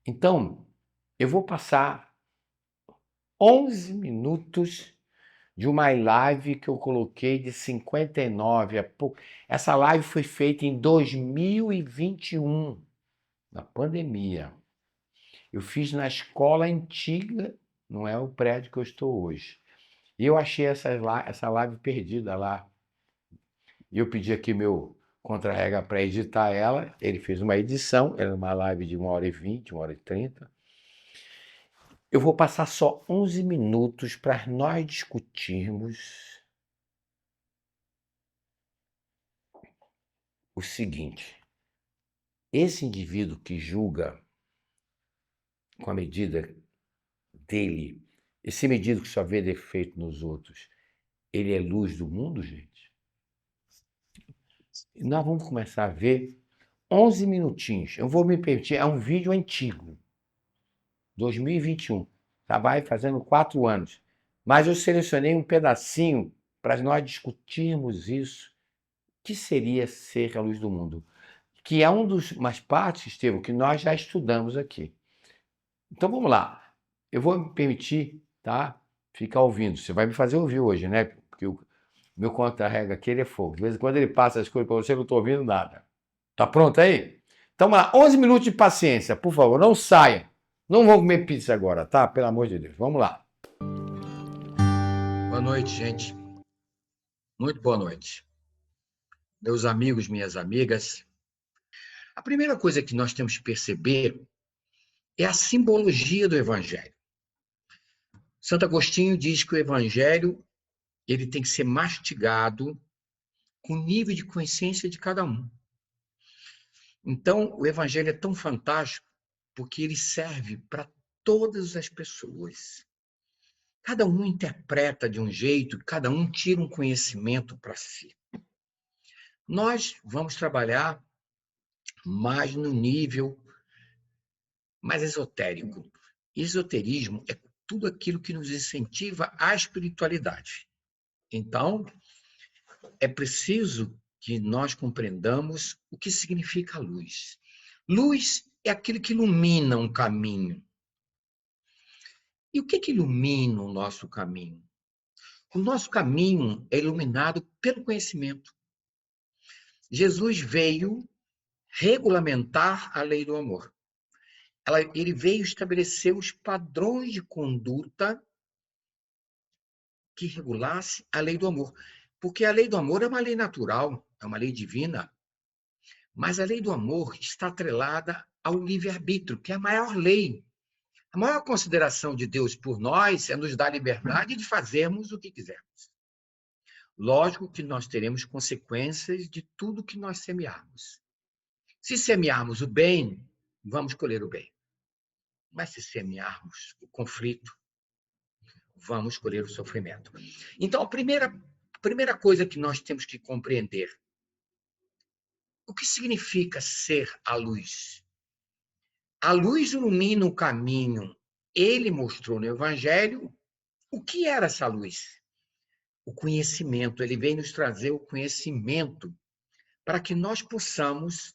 Então, eu vou passar 11 minutos de uma live que eu coloquei de 59 a pouco. Essa live foi feita em 2021, na pandemia. Eu fiz na escola antiga, não é o prédio que eu estou hoje. E eu achei essa live perdida lá. E eu pedi aqui meu contra-regra para editar ela. Ele fez uma edição, era uma live de 1h20, 1h30. Eu vou passar só 11 minutos para nós discutirmos o seguinte. Esse indivíduo que julga com a medida dele, esse indivíduo que só vê defeito nos outros, ele é luz do mundo, gente? E nós vamos começar a ver 11 minutinhos. Eu vou me permitir, é um vídeo antigo, 2021. Já vai fazendo 4 anos. Mas eu selecionei um pedacinho para nós discutirmos isso. O que seria ser a luz do mundo? que é umas partes, Estevão, que nós já estudamos aqui. Então vamos lá. Eu vou me permitir, tá, ficar ouvindo. Você vai me fazer ouvir hoje, né? Porque o meu contra-rega aqui ele é fogo. De vez em quando ele passa as coisas para você, eu não estou ouvindo nada. Tá pronto aí? Então vamos lá. 11 minutos de paciência, por favor. Não saia. Não vou comer pizza agora, tá? Pelo amor de Deus. Vamos lá. Boa noite, gente. Muito boa noite. Meus amigos, minhas amigas. A primeira coisa que nós temos que perceber é a simbologia do Evangelho. Santo Agostinho diz que o Evangelho ele tem que ser mastigado com o nível de consciência de cada um. Então, o Evangelho é tão fantástico porque ele serve para todas as pessoas. Cada um interpreta de um jeito, cada um tira um conhecimento para si. Nós vamos trabalhar mais no nível mais esotérico. Esoterismo é tudo aquilo que nos incentiva à espiritualidade. Então, é preciso que nós compreendamos o que significa a luz. Luz é aquilo que ilumina um caminho. E o que ilumina o nosso caminho? O nosso caminho é iluminado pelo conhecimento. Jesus veio regulamentar a lei do amor. Ele veio estabelecer os padrões de conduta que regulasse a lei do amor. Porque a lei do amor é uma lei natural, é uma lei divina. Mas a lei do amor está atrelada ao livre-arbítrio, que é a maior lei. A maior consideração de Deus por nós é nos dar liberdade de fazermos o que quisermos. Lógico que nós teremos consequências de tudo que nós semearmos. Se semearmos o bem, vamos colher o bem. Mas se semearmos o conflito, vamos colher o sofrimento. Então, a primeira coisa que nós temos que compreender, o que significa ser a luz? A luz ilumina o caminho. Ele mostrou no Evangelho o que era essa luz. O conhecimento. Ele veio nos trazer o conhecimento para que nós possamos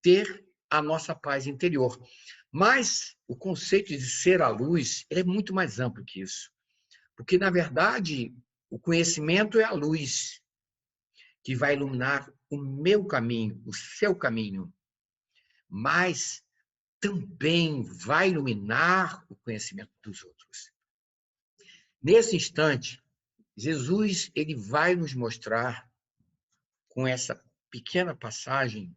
ter a nossa paz interior. Mas o conceito de ser a luz é muito mais amplo que isso. Porque, na verdade, o conhecimento é a luz que vai iluminar o meu caminho, o seu caminho. Mas também vai iluminar o conhecimento dos outros. Nesse instante, Jesus ele vai nos mostrar, com essa pequena passagem,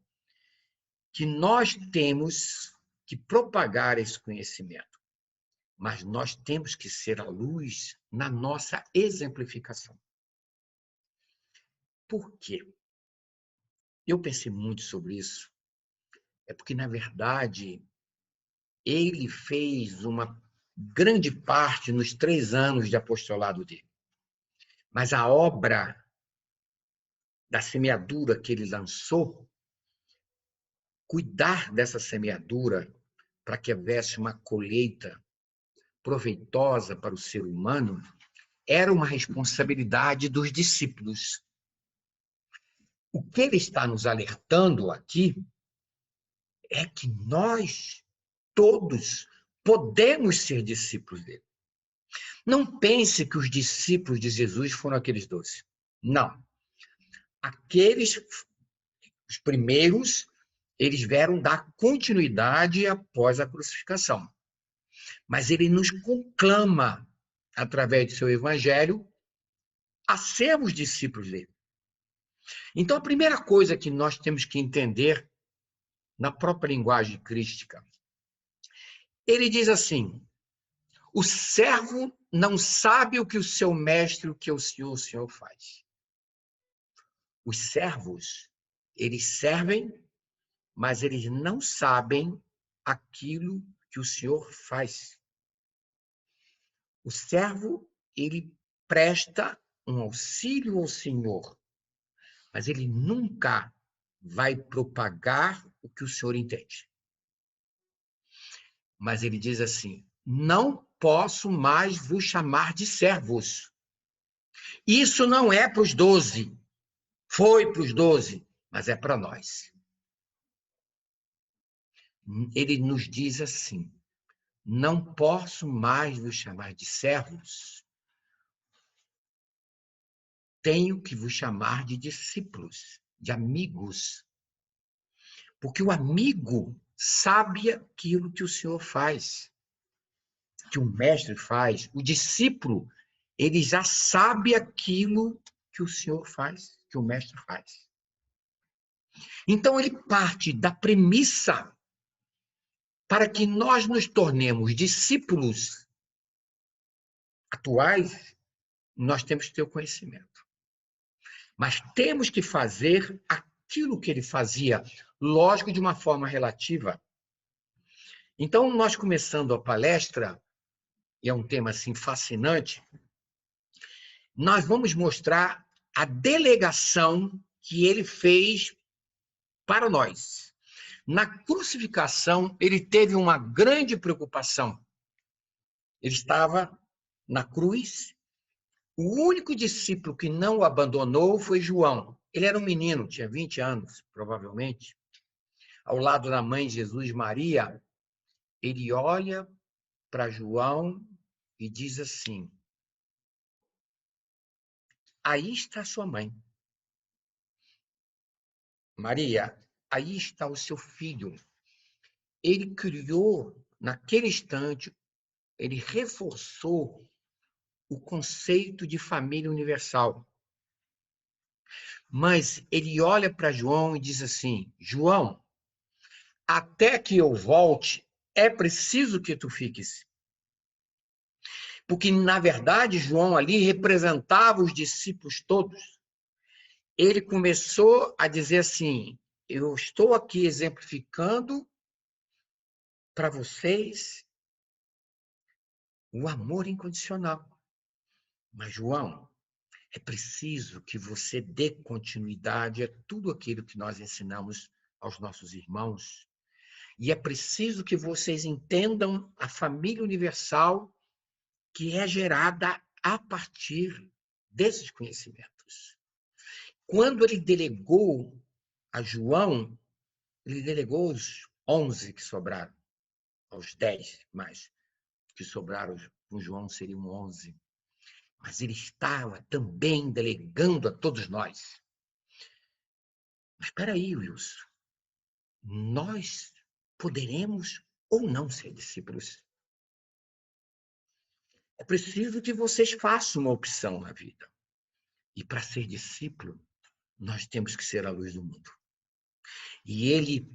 que nós temos que propagar esse conhecimento, mas nós temos que ser a luz na nossa exemplificação. Por quê? Eu pensei muito sobre isso. É porque, na verdade, ele fez uma grande parte nos 3 anos de apostolado dele. Mas a obra da semeadura que ele lançou, cuidar dessa semeadura para que houvesse uma colheita proveitosa para o ser humano, era uma responsabilidade dos discípulos. O que ele está nos alertando aqui é que nós todos podemos ser discípulos dele. Não pense que os discípulos de Jesus foram aqueles 12. Não. Os primeiros, eles vieram dar continuidade após a crucificação. Mas ele nos conclama, através do seu evangelho, a sermos discípulos dele. Então, a primeira coisa que nós temos que entender, na própria linguagem crística, ele diz assim: o servo não sabe o que o seu mestre, o que o senhor faz. Os servos, eles servem, mas eles não sabem aquilo que o senhor faz. O servo, ele presta um auxílio ao senhor, mas ele nunca vai propagar o que o senhor entende. Mas ele diz assim: não posso mais vos chamar de servos. Isso não é para os 12. Foi para os 12, mas é para nós. ele nos diz assim: não posso mais vos chamar de servos, tenho que vos chamar de discípulos, de amigos. Porque o amigo sabe aquilo que o Senhor faz, que o mestre faz. O discípulo, ele já sabe aquilo que o Senhor faz, que o mestre faz. Então, ele parte da premissa para que nós nos tornemos discípulos atuais, nós temos que ter o conhecimento. Mas temos que fazer aquilo que ele fazia, lógico, de uma forma relativa. Então, nós começando a palestra, e é um tema assim fascinante, nós vamos mostrar a delegação que ele fez para nós. Na crucificação, ele teve uma grande preocupação. Ele estava na cruz. O único discípulo que não o abandonou foi João. Ele era um menino, tinha 20 anos, provavelmente. Ao lado da mãe de Jesus, Maria, ele olha para João e diz assim: aí está sua mãe. Maria, aí está o seu filho. Ele criou, naquele instante, ele reforçou o conceito de família universal. Mas ele olha para João e diz assim: João, até que eu volte, é preciso que tu fiques. Porque, na verdade, João ali representava os discípulos todos. Ele começou a dizer assim: eu estou aqui exemplificando para vocês o amor incondicional. Mas, João, é preciso que você dê continuidade a tudo aquilo que nós ensinamos aos nossos irmãos. E é preciso que vocês entendam a família universal que é gerada a partir desses conhecimentos. Quando ele delegou a João, ele delegou os 11 que sobraram, aos 10 mais que sobraram, com João seriam 11. Mas ele estava também delegando a todos nós. Mas espera aí, Wilson. Nós poderemos ou não ser discípulos. É preciso que vocês façam uma opção na vida. E para ser discípulo, nós temos que ser a luz do mundo. E ele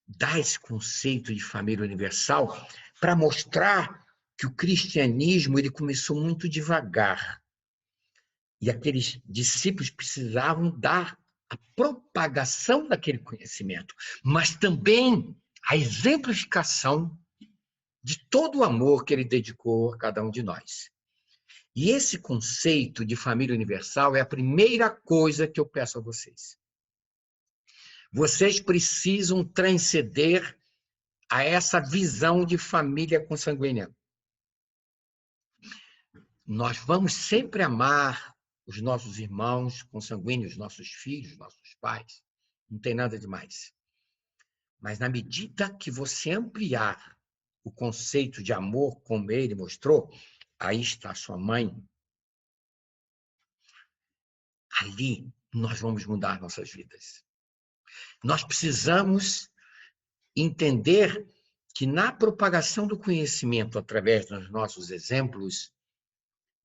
dá esse conceito de família universal para mostrar que o cristianismo ele começou muito devagar. E aqueles discípulos precisavam dar a propagação daquele conhecimento, mas também a exemplificação de todo o amor que ele dedicou a cada um de nós. E esse conceito de família universal é a primeira coisa que eu peço a vocês. Vocês precisam transcender a essa visão de família consanguínea. Nós vamos sempre amar os nossos irmãos consanguíneos, nossos filhos, nossos pais. Não tem nada demais. Mas na medida que você ampliar o conceito de amor, como ele mostrou, aí está sua mãe. Ali nós vamos mudar nossas vidas. Nós precisamos entender que na propagação do conhecimento através dos nossos exemplos,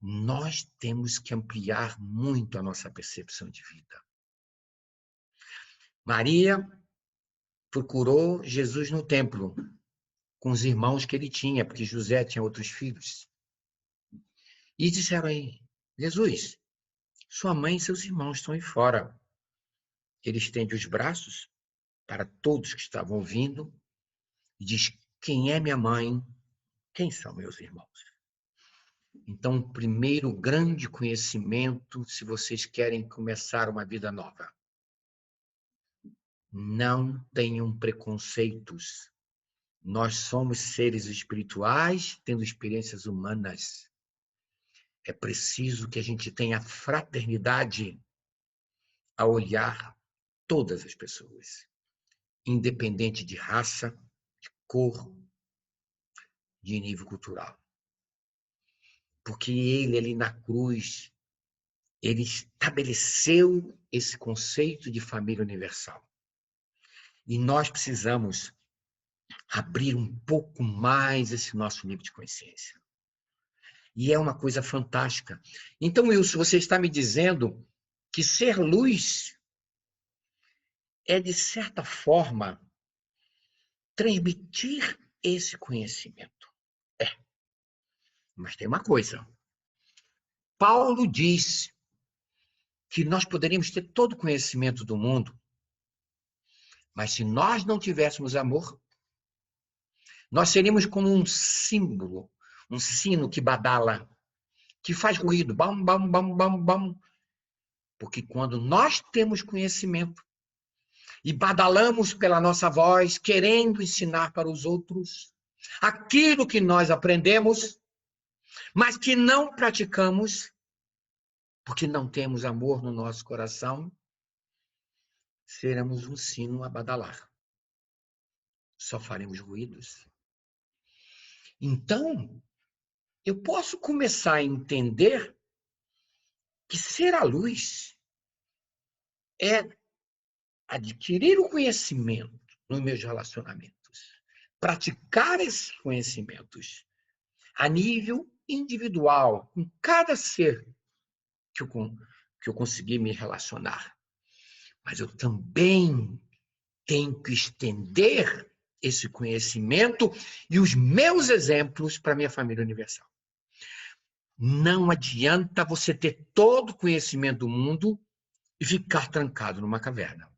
nós temos que ampliar muito a nossa percepção de vida. Maria procurou Jesus no templo, com os irmãos que ele tinha, porque José tinha outros filhos. E disseram aí: Jesus, sua mãe e seus irmãos estão aí fora. Ele estende os braços para todos que estavam vindo e diz: quem é minha mãe? Quem são meus irmãos? Então, o primeiro grande conhecimento, se vocês querem começar uma vida nova, não tenham preconceitos. Nós somos seres espirituais tendo experiências humanas. É preciso que a gente tenha fraternidade a olhar todas as pessoas, independente de raça, de cor, de nível cultural. Porque ele ali na cruz, ele estabeleceu esse conceito de família universal. E nós precisamos abrir um pouco mais esse nosso nível de consciência. E é uma coisa fantástica. Então, Wilson, você está me dizendo que ser luz é, de certa forma, transmitir esse conhecimento. É. Mas tem uma coisa. Paulo diz que nós poderíamos ter todo o conhecimento do mundo, mas se nós não tivéssemos amor, nós seríamos como um símbolo, um sino que badala, que faz ruído, bam, bam, bam, bam, bam. Porque quando nós temos conhecimento e badalamos pela nossa voz, querendo ensinar para os outros aquilo que nós aprendemos, mas que não praticamos, porque não temos amor no nosso coração, seremos um sino a badalar. Só faremos ruídos. Então, eu posso começar a entender que ser a luz é adquirir o conhecimento nos meus relacionamentos, praticar esses conhecimentos a nível individual, com cada ser que eu conseguir me relacionar. Mas eu também tenho que estender esse conhecimento e os meus exemplos para a minha família universal. Não adianta você ter todo o conhecimento do mundo e ficar trancado numa caverna.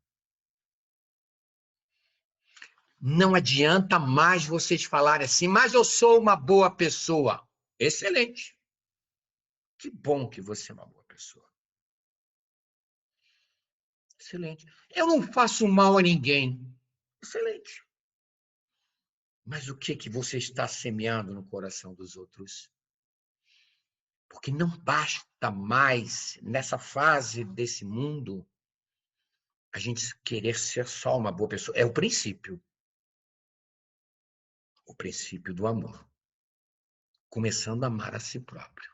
Não adianta mais vocês falarem assim, mas eu sou uma boa pessoa. Excelente. Que bom que você é uma boa pessoa. Excelente. Eu não faço mal a ninguém. Excelente. Mas o que você está semeando no coração dos outros? Porque não basta mais, nessa fase desse mundo, a gente querer ser só uma boa pessoa. É o princípio. O princípio do amor. Começando a amar a si próprio.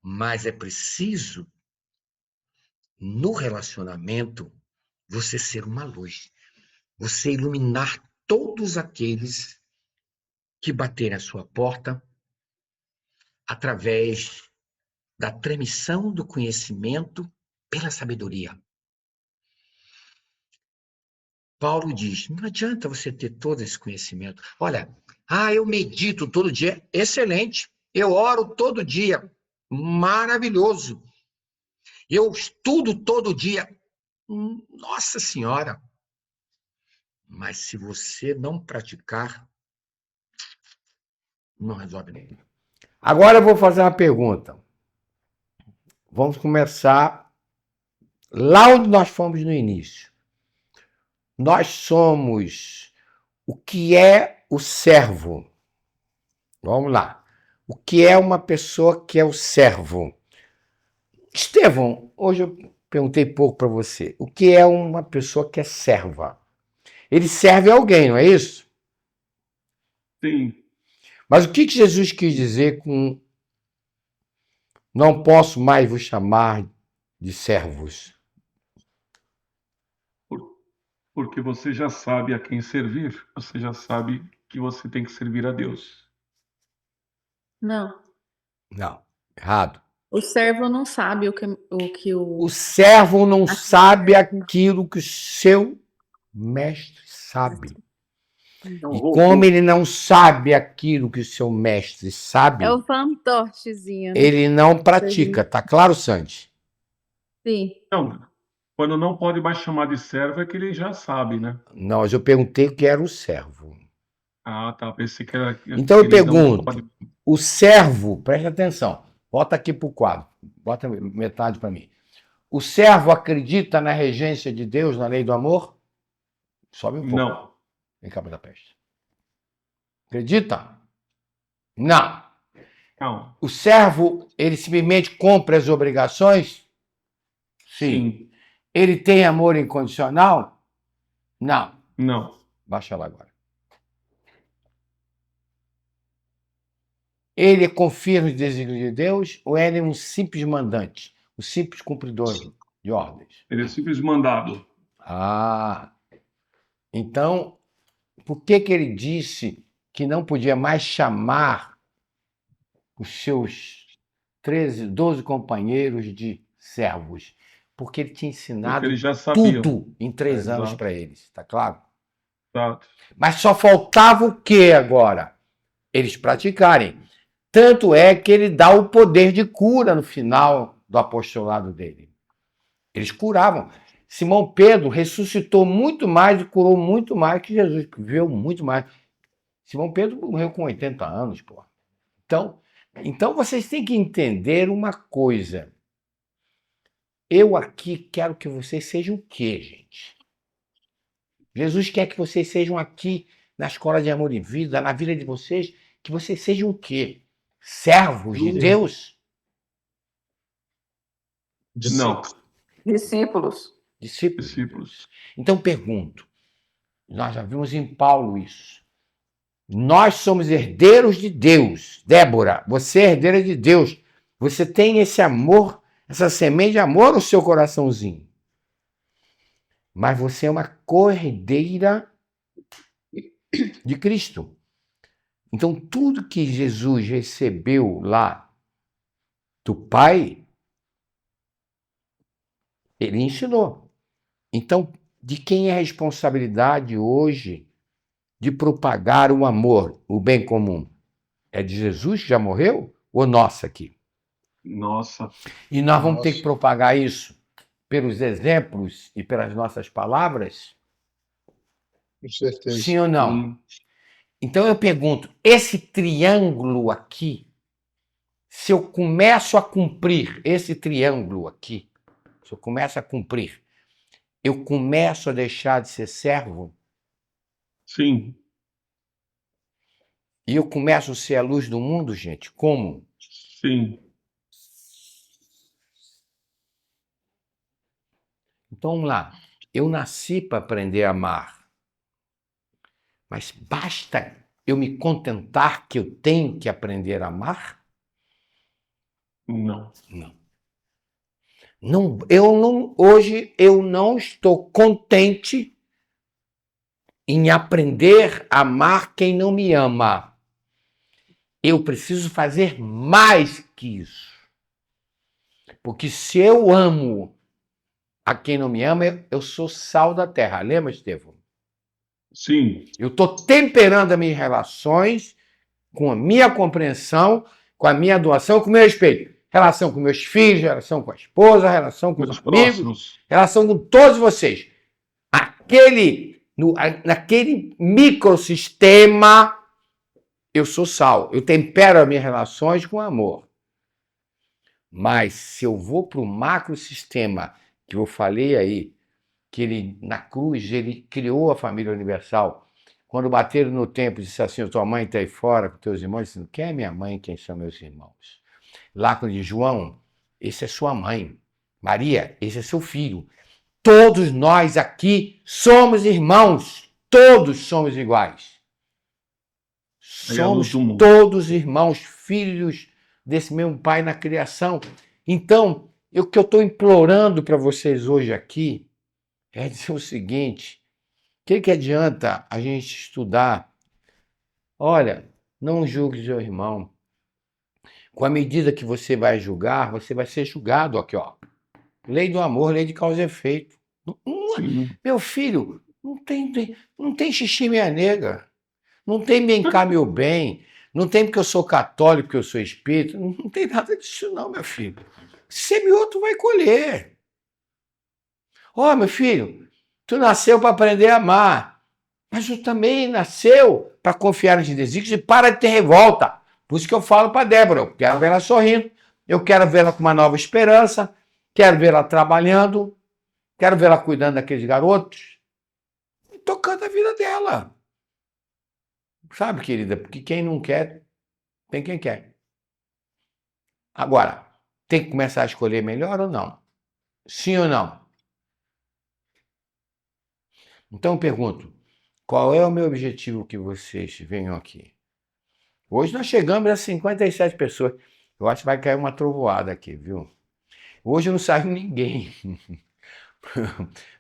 Mas é preciso, no relacionamento, você ser uma luz. Você iluminar todos aqueles que baterem à sua porta através da transmissão do conhecimento pela sabedoria. Paulo diz, não adianta você ter todo esse conhecimento. Olha, eu medito todo dia, excelente. Eu oro todo dia, maravilhoso. Eu estudo todo dia, nossa Senhora. Mas se você não praticar, não resolve nem. Agora eu vou fazer uma pergunta. Vamos começar lá onde nós fomos no início. Nós somos o que é o servo. Vamos lá. O que é uma pessoa que é o servo? Estevão, hoje eu perguntei pouco para você. O que é uma pessoa que é serva? Ele serve a alguém, não é isso? Sim. Mas o que Jesus quis dizer com não posso mais vos chamar de servos? Porque você já sabe a quem servir. Você já sabe que você tem que servir a Deus. Não. Não, errado. O servo não sabe o que O servo não sabe aquilo que o seu mestre sabe. E como ele não sabe aquilo que o seu mestre sabe, É o fantochezinho, né? ele não pratica. Tá claro, Santi? Sim. Não, quando não pode mais chamar de servo é que ele já sabe, né? Não, mas eu perguntei o que era o servo. Ah, tá. Pensei que era. Então eu que ele não pergunto, pode- o servo, presta atenção, bota aqui para o quadro, bota metade para mim. O servo acredita na regência de Deus, na lei do amor? Sobe um pouco. Não. Vem cá, Budapeste. Acredita? Não. Não. O servo, ele simplesmente cumpre as obrigações? Sim. Ele tem amor incondicional? Não. Não. Baixa lá agora. Ele confirma os desígnios de Deus ou ele é um simples mandante, um simples cumpridor de ordens? Ele é simples mandado. Ah, então, por que que ele disse que não podia mais chamar os seus 13, 12 companheiros de servos? Porque ele tinha Porque ensinado eles já sabiam. tudo em 3 anos Exato. para eles, tá claro? Exato. Mas só faltava o que agora? Eles praticarem. Tanto é que ele dá o poder de cura no final do apostolado dele. Eles curavam. Simão Pedro ressuscitou muito mais e curou muito mais que Jesus, viveu muito mais. Simão Pedro morreu com 80 anos, pô. Então vocês têm que entender uma coisa. Eu aqui quero que vocês sejam o quê, gente? Jesus quer que vocês sejam aqui na escola de amor e vida, na vida de vocês, que vocês sejam o quê? Servos de Deus? Não. Discípulos. Discípulos. Então pergunto, nós já vimos em Paulo isso. Nós somos herdeiros de Deus. Débora, você é herdeira de Deus. Você tem esse amor, essa semente de amor no seu coraçãozinho. Mas você é uma co-herdeira de Cristo. Então, tudo que Jesus recebeu lá do Pai, ele ensinou. Então, de quem é a responsabilidade hoje de propagar o amor, o bem comum? É de Jesus que já morreu ou nossa aqui? Nossa. E nós vamos ter que propagar isso pelos exemplos e pelas nossas palavras? Com certeza. Sim ou não? Então eu pergunto, esse triângulo aqui, se eu começo a cumprir esse triângulo aqui, se eu começo a cumprir, eu começo a deixar de ser servo? Sim. E eu começo a ser a luz do mundo, gente? Como? Sim. Então vamos lá. Eu nasci para aprender a amar. Mas basta eu me contentar que eu tenho que aprender a amar? Não. Hoje eu não estou contente em aprender a amar quem não me ama. Eu preciso fazer mais que isso. Porque se eu amo a quem não me ama, eu sou sal da terra. Lembra, Estevão? Sim. Eu estou temperando as minhas relações com a minha compreensão, com a minha doação, com o meu respeito. Relação com meus filhos, relação com a esposa, relação com os amigos, próximos. relação com todos vocês. Naquele microsistema, eu sou sal. Eu tempero as minhas relações com amor. Mas se eu vou para o macrosistema, que eu falei aí, que ele, na cruz, ele criou a família universal. Quando bateram no templo e disse assim, tua mãe está aí fora com teus irmãos, disse, quem é minha mãe, quem são meus irmãos? Lá quando diz, João, esse é sua mãe. Maria, esse é seu filho. Todos nós aqui somos irmãos. Todos somos iguais. Somos todos irmãos, filhos desse mesmo pai na criação. Então, o que eu estou implorando para vocês hoje aqui é dizer o seguinte, o que adianta a gente estudar? Olha, não julgue seu irmão. Com a medida que você vai julgar, você vai ser julgado aqui, ó. Lei do amor, lei de causa e efeito. Meu filho, não tem xixi minha nega. Não tem bem cá meu bem. Não tem porque eu sou católico, porque eu sou espírita. Não tem nada disso não, meu filho. Semeou, tu vai colher. Ó, meu filho, tu nasceu para aprender a amar. Mas tu também nasceu para confiar nos desígnios e para de ter revolta. Por isso que eu falo para Débora, eu quero ver ela sorrindo, eu quero ver ela com uma nova esperança, quero ver ela trabalhando, quero ver ela cuidando daqueles garotos e tocando a vida dela. Sabe, querida, porque quem não quer, tem quem quer. Agora, tem que começar a escolher melhor ou não? Sim ou não? Então eu pergunto, qual é o meu objetivo que vocês venham aqui? Hoje nós chegamos a 57 pessoas. Eu acho que vai cair uma trovoada aqui, viu? Hoje não saiu ninguém.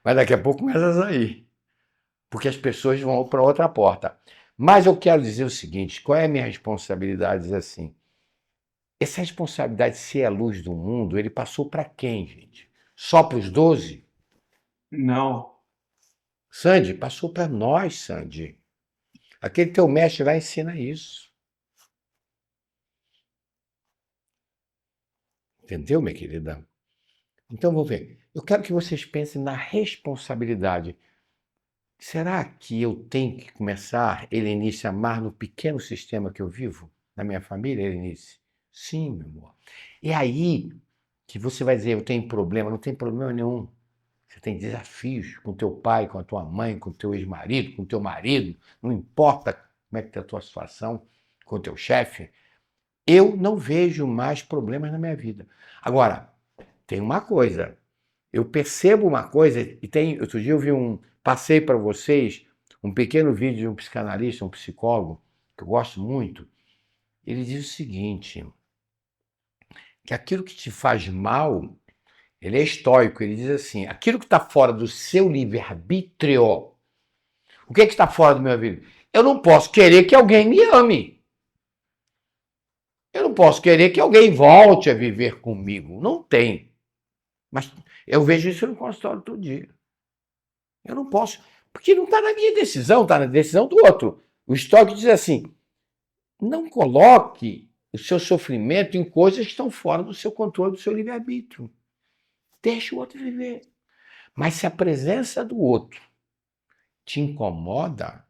Mas daqui a pouco começa a sair. Porque as pessoas vão para outra porta. Mas eu quero dizer o seguinte, qual é a minha responsabilidade? Dizer assim, essa responsabilidade de ser a luz do mundo, ele passou para quem, gente? Só para os 12? Não. Sandy, passou para nós, Sandy. Aquele teu mestre lá ensina isso. Entendeu, minha querida? Então, vamos ver. Eu quero que vocês pensem na responsabilidade. Será que eu tenho que começar, Helenice, a amar no pequeno sistema que eu vivo? Na minha família, Helenice? Sim, meu amor. É aí que você vai dizer, eu tenho problema. Não tem problema nenhum. Você tem desafios com teu pai, com a tua mãe, com o teu ex-marido, com o teu marido. Não importa como é que está a tua situação, com o teu chefe. Eu não vejo mais problemas na minha vida. Agora, tem uma coisa. Eu percebo uma coisa, e tem, outro dia eu vi passei para vocês um pequeno vídeo de um psicanalista, um psicólogo, que eu gosto muito. Ele diz o seguinte, que aquilo que te faz mal, ele é estoico, ele diz assim, aquilo que está fora do seu livre-arbítrio, o que está fora do meu livre? Eu não posso querer que alguém me ame. Eu não posso querer que alguém volte a viver comigo. Não tem. Mas eu vejo isso no consultório todo dia. Eu não posso, porque não está na minha decisão, está na decisão do outro. O estoico diz assim, não coloque o seu sofrimento em coisas que estão fora do seu controle, do seu livre-arbítrio. Deixa o outro viver. Mas se a presença do outro te incomoda,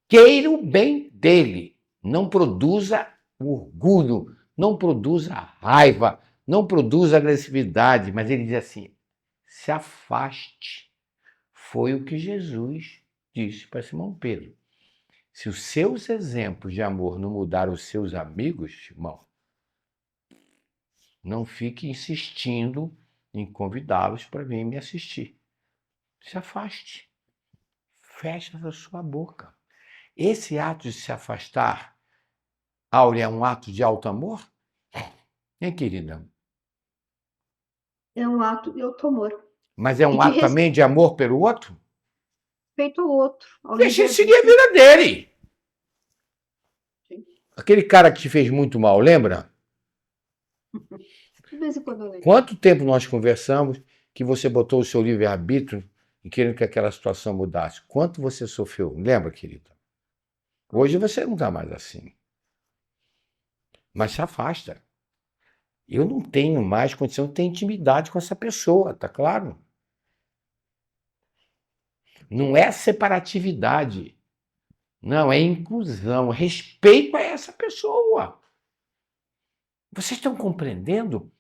queira o bem dele. Não produza orgulho, não produza raiva, não produza agressividade. Mas ele diz assim, se afaste. Foi o que Jesus disse para Simão Pedro. Se os seus exemplos de amor não mudaram os seus amigos, irmão, não fique insistindo em convidá-los para vir me assistir. Se afaste. Feche a sua boca. Esse ato de se afastar, Áurea, é um ato de alto amor? Hein, querida? É um ato de alto amor. Mas é um E de ato também de amor pelo outro? respeito ao outro. Ao Deixa ele seguir livre-arbítrio. a vida dele. Sim. Aquele cara que te fez muito mal, lembra? De vez em quando eu lembro. Quanto tempo nós conversamos que você botou o seu livre-arbítrio e querendo que aquela situação mudasse? Quanto você sofreu? Lembra, querida? Hoje você não está mais assim. Mas se afasta. Eu não tenho mais condição de ter intimidade com essa pessoa, tá claro? Não é separatividade. Não, é inclusão. Respeito a essa pessoa. Vocês estão compreendendo?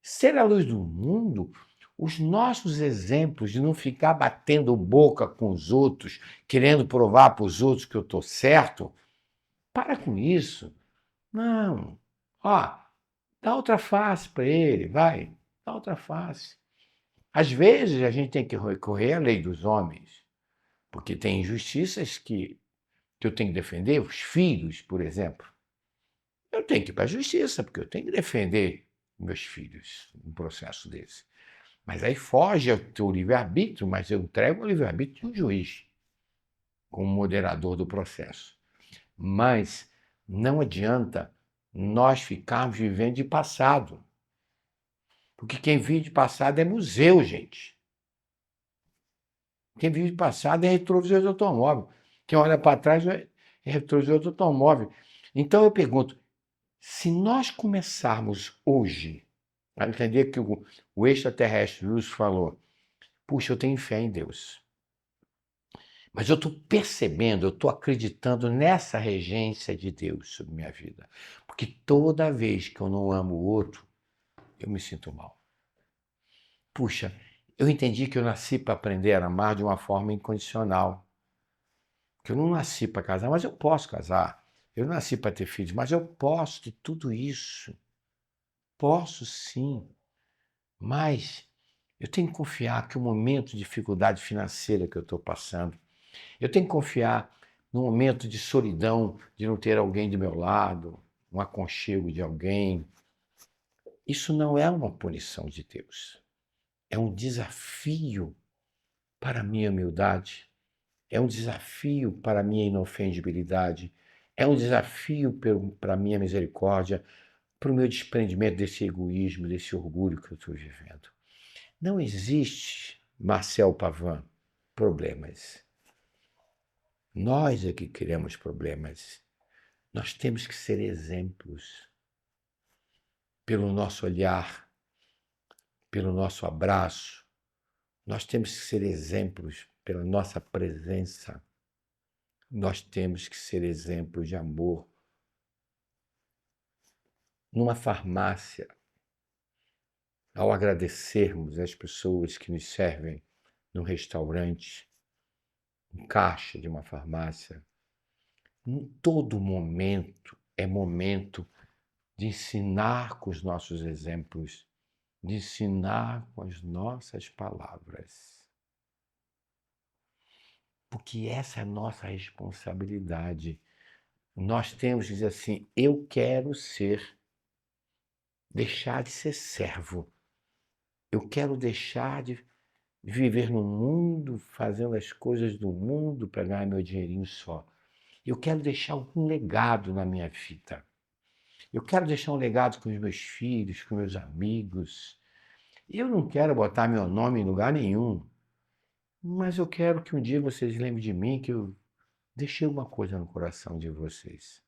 Ser a luz do mundo, os nossos exemplos de não ficar batendo boca com os outros, querendo provar para os outros que eu estou certo, para com isso. Não. Ó, dá outra face para ele, vai. Dá outra face. Às vezes a gente tem que recorrer à lei dos homens, porque tem injustiças que eu tenho que defender, os filhos, por exemplo. Eu tenho que ir para a justiça, porque eu tenho que defender meus filhos num processo desse. Mas aí foge ao teu livre-arbítrio, mas eu entrego o livre-arbítrio de um juiz, como moderador do processo. Mas não adianta nós ficarmos vivendo de passado. Porque quem vive de passado é museu, gente. Quem vive de passado é retrovisor do automóvel. Quem olha para trás é retrovisor do automóvel. Então eu pergunto, se nós começarmos hoje a entender que o extraterrestre Luz falou, puxa, eu tenho fé em Deus. Mas eu estou percebendo, eu estou acreditando nessa regência de Deus sobre minha vida. Porque toda vez que eu não amo o outro, eu me sinto mal. Puxa, eu entendi que eu nasci para aprender a amar de uma forma incondicional. Que eu não nasci para casar, mas eu posso casar. Eu não nasci para ter filhos, mas eu posso de tudo isso. Posso sim. Mas eu tenho que confiar que o momento de dificuldade financeira que eu estou passando, eu tenho que confiar num momento de solidão, de não ter alguém do meu lado, um aconchego de alguém. Isso não é uma punição de Deus. É um desafio para a minha humildade. É um desafio para a minha inofendibilidade. É um desafio para a minha misericórdia, para o meu desprendimento desse egoísmo, desse orgulho que eu estou vivendo. Não existe, Marcel Pavan, problemas. Nós é que criamos problemas. Nós temos que ser exemplos pelo nosso olhar, pelo nosso abraço. Nós temos que ser exemplos pela nossa presença. Nós temos que ser exemplos de amor. Numa farmácia, ao agradecermos as pessoas que nos servem num restaurante, um caixa de uma farmácia, em todo momento é momento de ensinar com os nossos exemplos, de ensinar com as nossas palavras. Porque essa é a nossa responsabilidade. Nós temos que dizer assim, eu quero deixar de ser servo. Eu quero deixar de viver no mundo, fazendo as coisas do mundo para ganhar meu dinheirinho só. Eu quero deixar algum legado na minha vida. Eu quero deixar um legado com os meus filhos, com meus amigos. Eu não quero botar meu nome em lugar nenhum, mas eu quero que um dia vocês lembrem de mim, que eu deixei uma coisa no coração de vocês.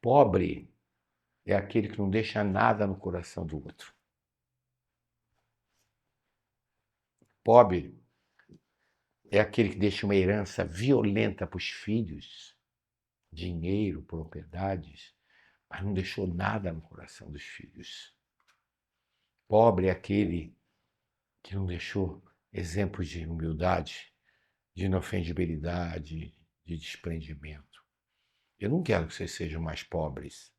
Pobre é aquele que não deixa nada no coração do outro. Pobre é aquele que deixa uma herança violenta para os filhos, dinheiro, propriedades, mas não deixou nada no coração dos filhos. Pobre é aquele que não deixou exemplos de humildade, de inofendibilidade, de desprendimento. Eu não quero que vocês sejam mais pobres.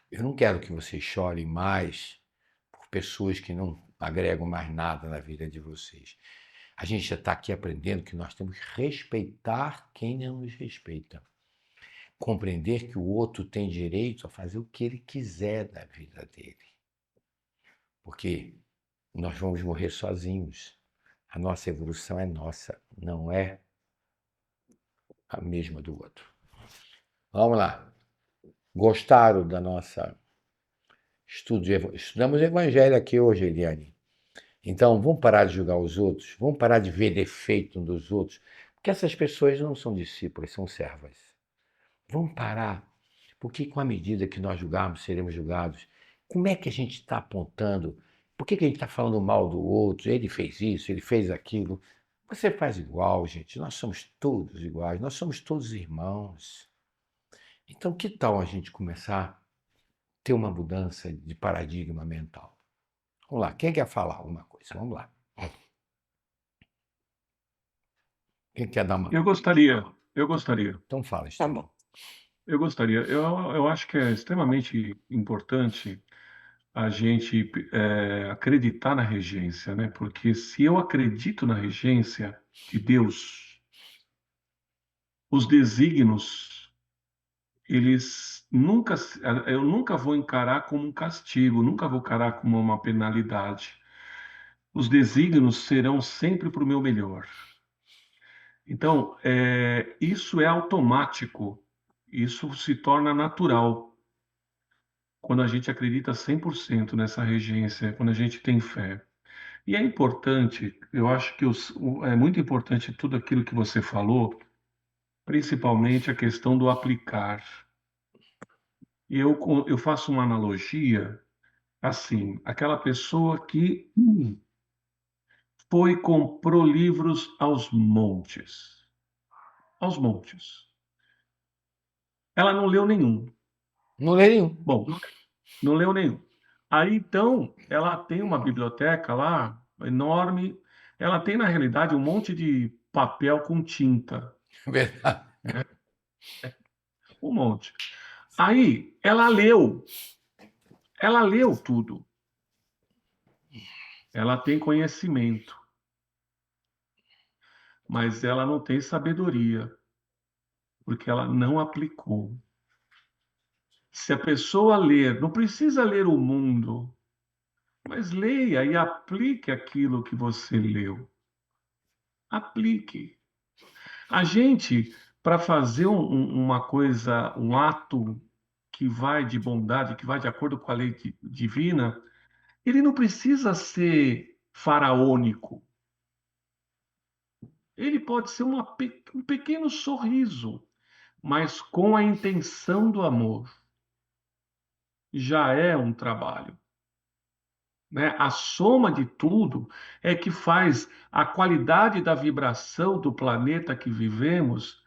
Eu não quero que vocês chorem mais por pessoas que não agregam mais nada na vida de vocês. A gente já está aqui aprendendo que nós temos que respeitar quem não nos respeita. Compreender que o outro tem direito a fazer o que ele quiser da vida dele. Porque nós vamos morrer sozinhos. A nossa evolução é nossa, não é a mesma do outro. Vamos lá. Gostaram da nossa estudo? Estudamos o Evangelho aqui hoje, Eliane. Então, vamos parar de julgar os outros, vamos parar de ver defeito um dos outros, porque essas pessoas não são discípulas, são servas. Vamos parar, porque com a medida que nós julgarmos, seremos julgados. Como é que a gente está apontando? Por que a gente está falando mal do outro? Ele fez isso, ele fez aquilo. Você faz igual, gente. Nós somos todos iguais, nós somos todos irmãos. Então, que tal a gente começar a ter uma mudança de paradigma mental? Vamos lá, quem quer falar alguma coisa? Vamos lá. Quem quer dar uma... Eu gostaria. Então fala, Tá bom. Eu gostaria. Eu acho que é extremamente importante a gente acreditar na regência, né? Porque se eu acredito na regência de Deus, os desígnios, eu nunca vou encarar como um castigo, nunca vou encarar como uma penalidade. Os desígnios serão sempre para o meu melhor. Então, isso é automático, isso se torna natural quando a gente acredita 100% nessa regência, quando a gente tem fé. E é importante, eu acho que é muito importante tudo aquilo que você falou, principalmente a questão do aplicar. E eu faço uma analogia assim, aquela pessoa que foi e comprou livros aos montes. Aos montes. Ela não leu nenhum. Não leu nenhum. Bom, não leu nenhum. Aí, então, ela tem uma biblioteca lá, enorme. Ela tem, na realidade, um monte de papel com tinta. Verdade. Um monte. Aí, ela leu tudo. Ela tem conhecimento. mas ela não tem sabedoria, porque ela não aplicou. Se a pessoa ler, não precisa ler o mundo, mas leia e aplique aquilo que você leu. Aplique. A gente, para fazer uma coisa, um ato que vai de bondade, que vai de acordo com a lei divina, ele não precisa ser faraônico. Ele pode ser um pequeno sorriso, mas com a intenção do amor. Já é um trabalho, né? A soma de tudo é que faz a qualidade da vibração do planeta que vivemos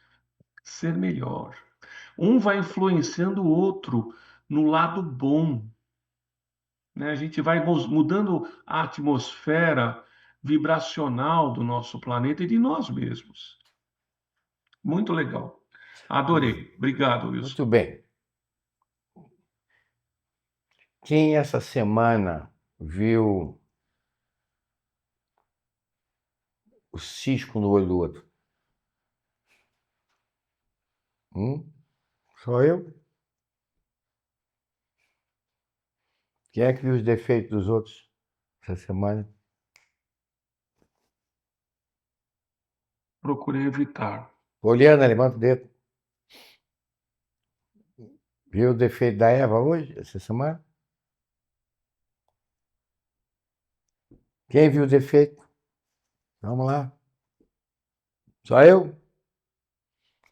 ser melhor. Um vai influenciando o outro no lado bom, né? A gente vai mudando a atmosfera vibracional do nosso planeta e de nós mesmos. Muito legal. Adorei. Obrigado, Wilson. Muito bem. Quem essa semana viu o cisco no olho do outro? Só eu? Quem é que viu os defeitos dos outros essa semana? Procurei evitar. Poliana, levanta o dedo. Viu o defeito da Eva hoje, essa semana? Quem viu o defeito? Vamos lá. Só eu?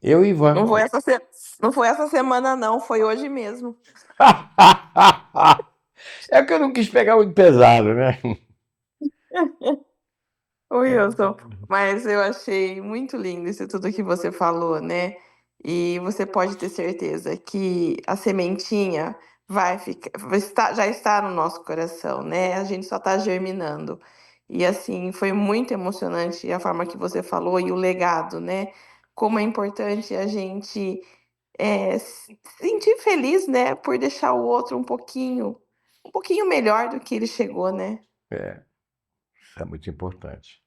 Eu e Ivan. Não foi essa semana, não, foi hoje mesmo. É que eu não quis pegar muito pesado, né? Wilson, mas eu achei muito lindo isso tudo que você falou, né? E você pode ter certeza que a sementinha já está no nosso coração, né? A gente só está germinando. E assim, foi muito emocionante a forma que você falou e o legado, né? Como é importante a gente se sentir feliz, né? Por deixar o outro um pouquinho melhor do que ele chegou, né? Isso é muito importante.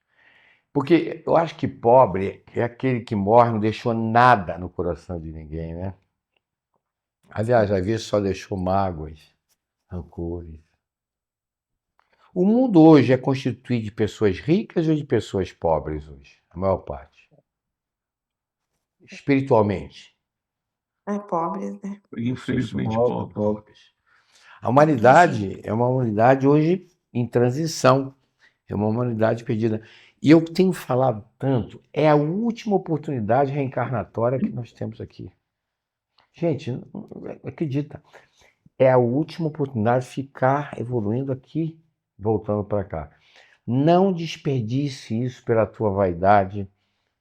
Porque eu acho que pobre é aquele que morre, não deixou nada no coração de ninguém, né? Aliás, às vezes só deixou mágoas, rancores. O mundo hoje é constituído de pessoas ricas ou de pessoas pobres hoje? A maior parte. Espiritualmente. Pobres, né? Infelizmente, pobres. A humanidade é uma humanidade hoje em transição. É uma humanidade perdida. E eu tenho falado tanto, é a última oportunidade reencarnatória que nós temos aqui. Gente, acredita, é a última oportunidade de ficar evoluindo aqui, voltando para cá. Não desperdice isso pela tua vaidade,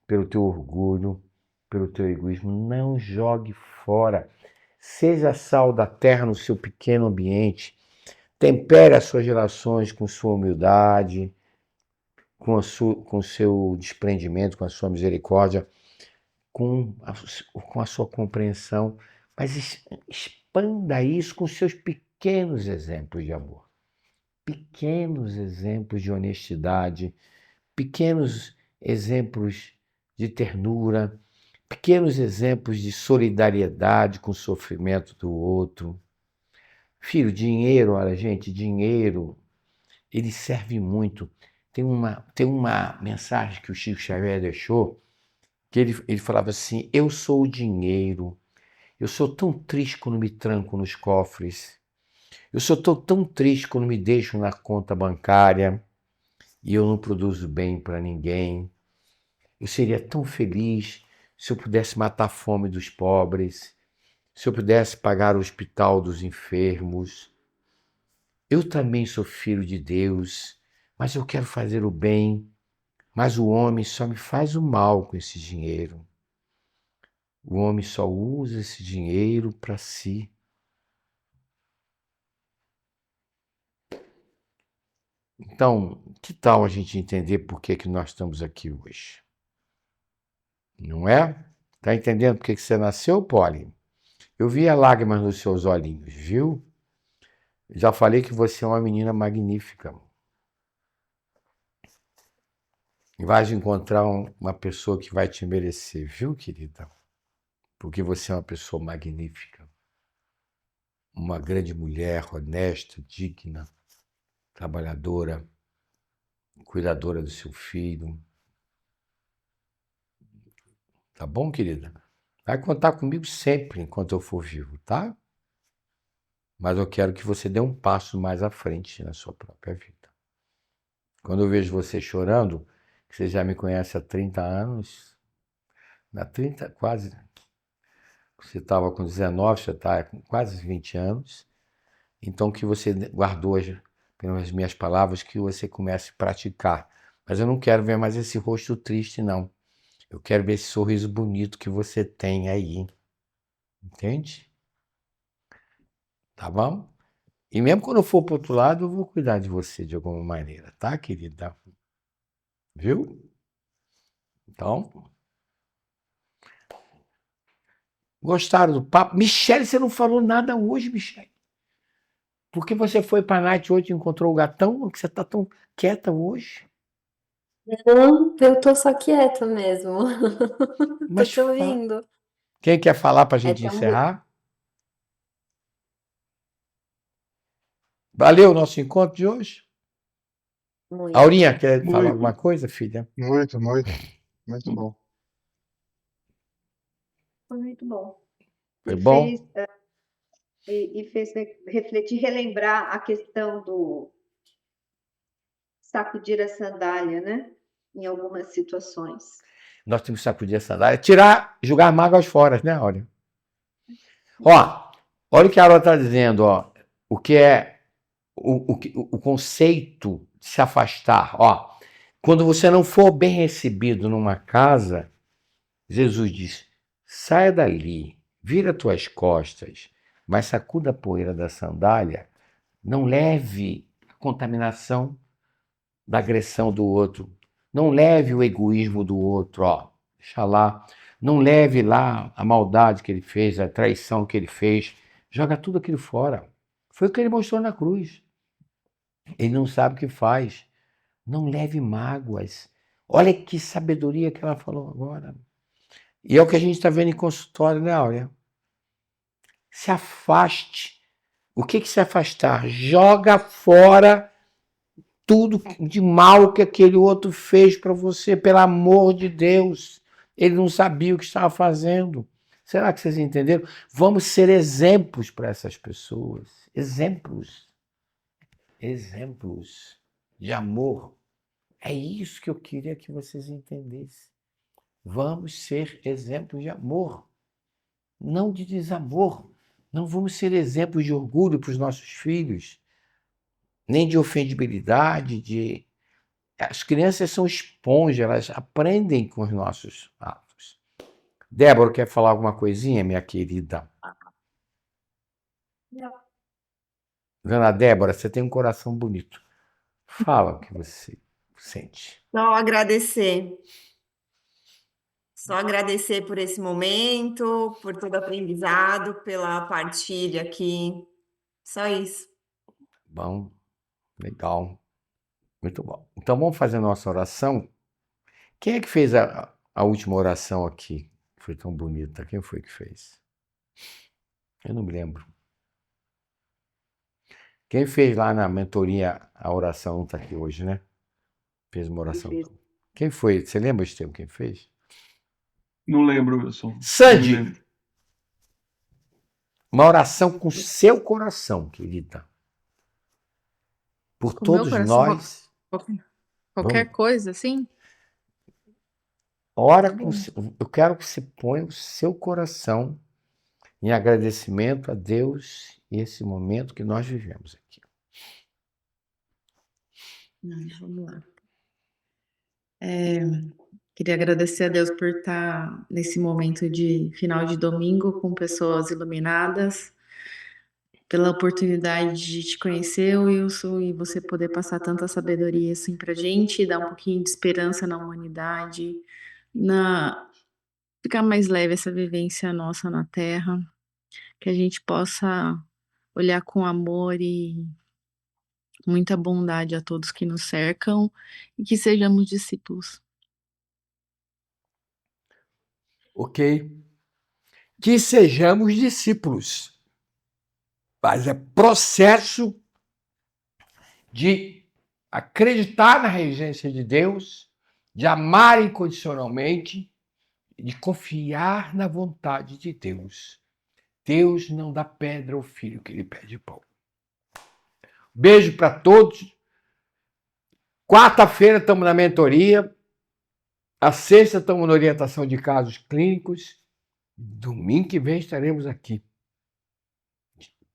pelo teu orgulho, pelo teu egoísmo. Não jogue fora. Seja sal da terra no seu pequeno ambiente. Tempere as suas relações com sua humildade, com o seu desprendimento, com a sua misericórdia, com a sua compreensão, mas expanda isso com seus pequenos exemplos de amor, pequenos exemplos de honestidade, pequenos exemplos de ternura, pequenos exemplos de solidariedade com o sofrimento do outro. Filho, dinheiro, olha, gente, dinheiro, ele serve muito. Tem uma mensagem que o Chico Xavier deixou, que ele falava assim: eu sou o dinheiro, eu sou tão triste quando me tranco nos cofres, eu sou tão triste quando me deixo na conta bancária e eu não produzo bem para ninguém. Eu seria tão feliz se eu pudesse matar a fome dos pobres, se eu pudesse pagar o hospital dos enfermos. Eu também sou filho de Deus, mas eu quero fazer o bem, mas o homem só me faz o mal com esse dinheiro. O homem só usa esse dinheiro para si. Então, que tal a gente entender por que nós estamos aqui hoje? Não é? Tá entendendo por que você nasceu, Polly? Eu vi as lágrimas nos seus olhinhos, viu? Já falei que você é uma menina magnífica. E vais encontrar uma pessoa que vai te merecer, viu, querida? Porque você é uma pessoa magnífica, uma grande mulher, honesta, digna, trabalhadora, cuidadora do seu filho. Tá bom, querida? Vai contar comigo sempre enquanto eu for vivo, tá? Mas eu quero que você dê um passo mais à frente na sua própria vida. Quando eu vejo você chorando, que você já me conhece há 30 anos, há 30, quase, você estava com 19, você está com quase 20 anos, então que você guardou pelas minhas palavras, que você comece a praticar. Mas eu não quero ver mais esse rosto triste, não. Eu quero ver esse sorriso bonito que você tem aí. Entende? Tá bom? E mesmo quando eu for pro outro lado, eu vou cuidar de você de alguma maneira, tá, querida? Viu? Então, gostaram do papo? Michele, você não falou nada hoje, Michele. Por que você foi pra night hoje e encontrou o gatão? Que você tá tão quieta hoje? Não, eu tô só quieta mesmo. Tô Mas te ouvindo. quem quer falar pra É gente tão encerrar? Valeu o nosso encontro de hoje? muito. Aurinha, quer falar Muito, alguma coisa, filha? muito, muito, muito bom. Foi muito bom. Foi E bom? fez refletir, relembrar a questão do sacudir a sandália, né? Em algumas situações. Nós temos que sacudir essa sandália. Tirar, jogar mágoas fora, né, Aurinha? Ó, olha o que a Aura está dizendo, ó. O que é o conceito de se afastar. Ó, quando você não for bem recebido numa casa, Jesus diz: saia dali, vira tuas costas, mas sacuda a poeira da sandália, não leve a contaminação da agressão do outro, não leve o egoísmo do outro, ó, deixa lá, não leve lá a maldade que ele fez, a traição que ele fez, joga tudo aquilo fora. Foi o que ele mostrou na cruz. Ele não sabe o que faz. Não leve mágoas. Olha que sabedoria que ela falou agora. E é o que a gente está vendo em consultório, né, Áurea? Se afaste. O que se afastar? Joga fora tudo de mal que aquele outro fez para você, pelo amor de Deus. Ele não sabia o que estava fazendo. Será que vocês entenderam? Vamos ser exemplos para essas pessoas. Exemplos. Exemplos de amor. É isso que eu queria que vocês entendessem. Vamos ser exemplos de amor, não de desamor. Não vamos ser exemplos de orgulho para os nossos filhos, nem de ofendibilidade. As crianças são esponjas, elas aprendem com os nossos atos. Débora, quer falar alguma coisinha, minha querida? Não. Dona Débora, você tem um coração bonito. Fala o que você sente. Só agradecer. Só agradecer por esse momento, por todo aprendizado, pela partilha aqui. Só isso. Bom, legal. Muito bom. Então vamos fazer a nossa oração. Quem é que fez a última oração aqui? Foi tão bonita. Quem foi que fez? Eu não me lembro. Quem fez lá na mentoria a oração não está aqui hoje, né? Fez uma oração. Quem foi? Você lembra, Estevam, quem fez? Não lembro, Wilson. Sandy! Não lembro. Uma oração com seu coração, querida. Por Com o meu todos coração, nós. qualquer Vamos. coisa, assim? Ora Tá com, bom. eu quero que você ponha o seu coração em agradecimento a Deus e esse momento que nós vivemos aqui. Vamos lá. Queria agradecer a Deus por estar nesse momento de final de domingo com pessoas iluminadas, pela oportunidade de te conhecer, Wilson, e você poder passar tanta sabedoria assim pra gente, dar um pouquinho de esperança na humanidade, ficar mais leve essa vivência nossa na Terra, que a gente possa olhar com amor e muita bondade a todos que nos cercam e que sejamos discípulos ok? Que sejamos discípulos. Mas é processo de acreditar na regência de Deus, de amar incondicionalmente, de confiar na vontade de Deus. Deus não dá pedra ao filho que ele pede pão. Beijo para todos. Quarta-feira estamos na mentoria. A sexta estamos na orientação de casos clínicos. Domingo que vem estaremos aqui.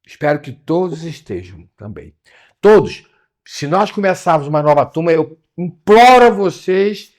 Espero que todos estejam também. Todos. Se nós começarmos uma nova turma, eu imploro a vocês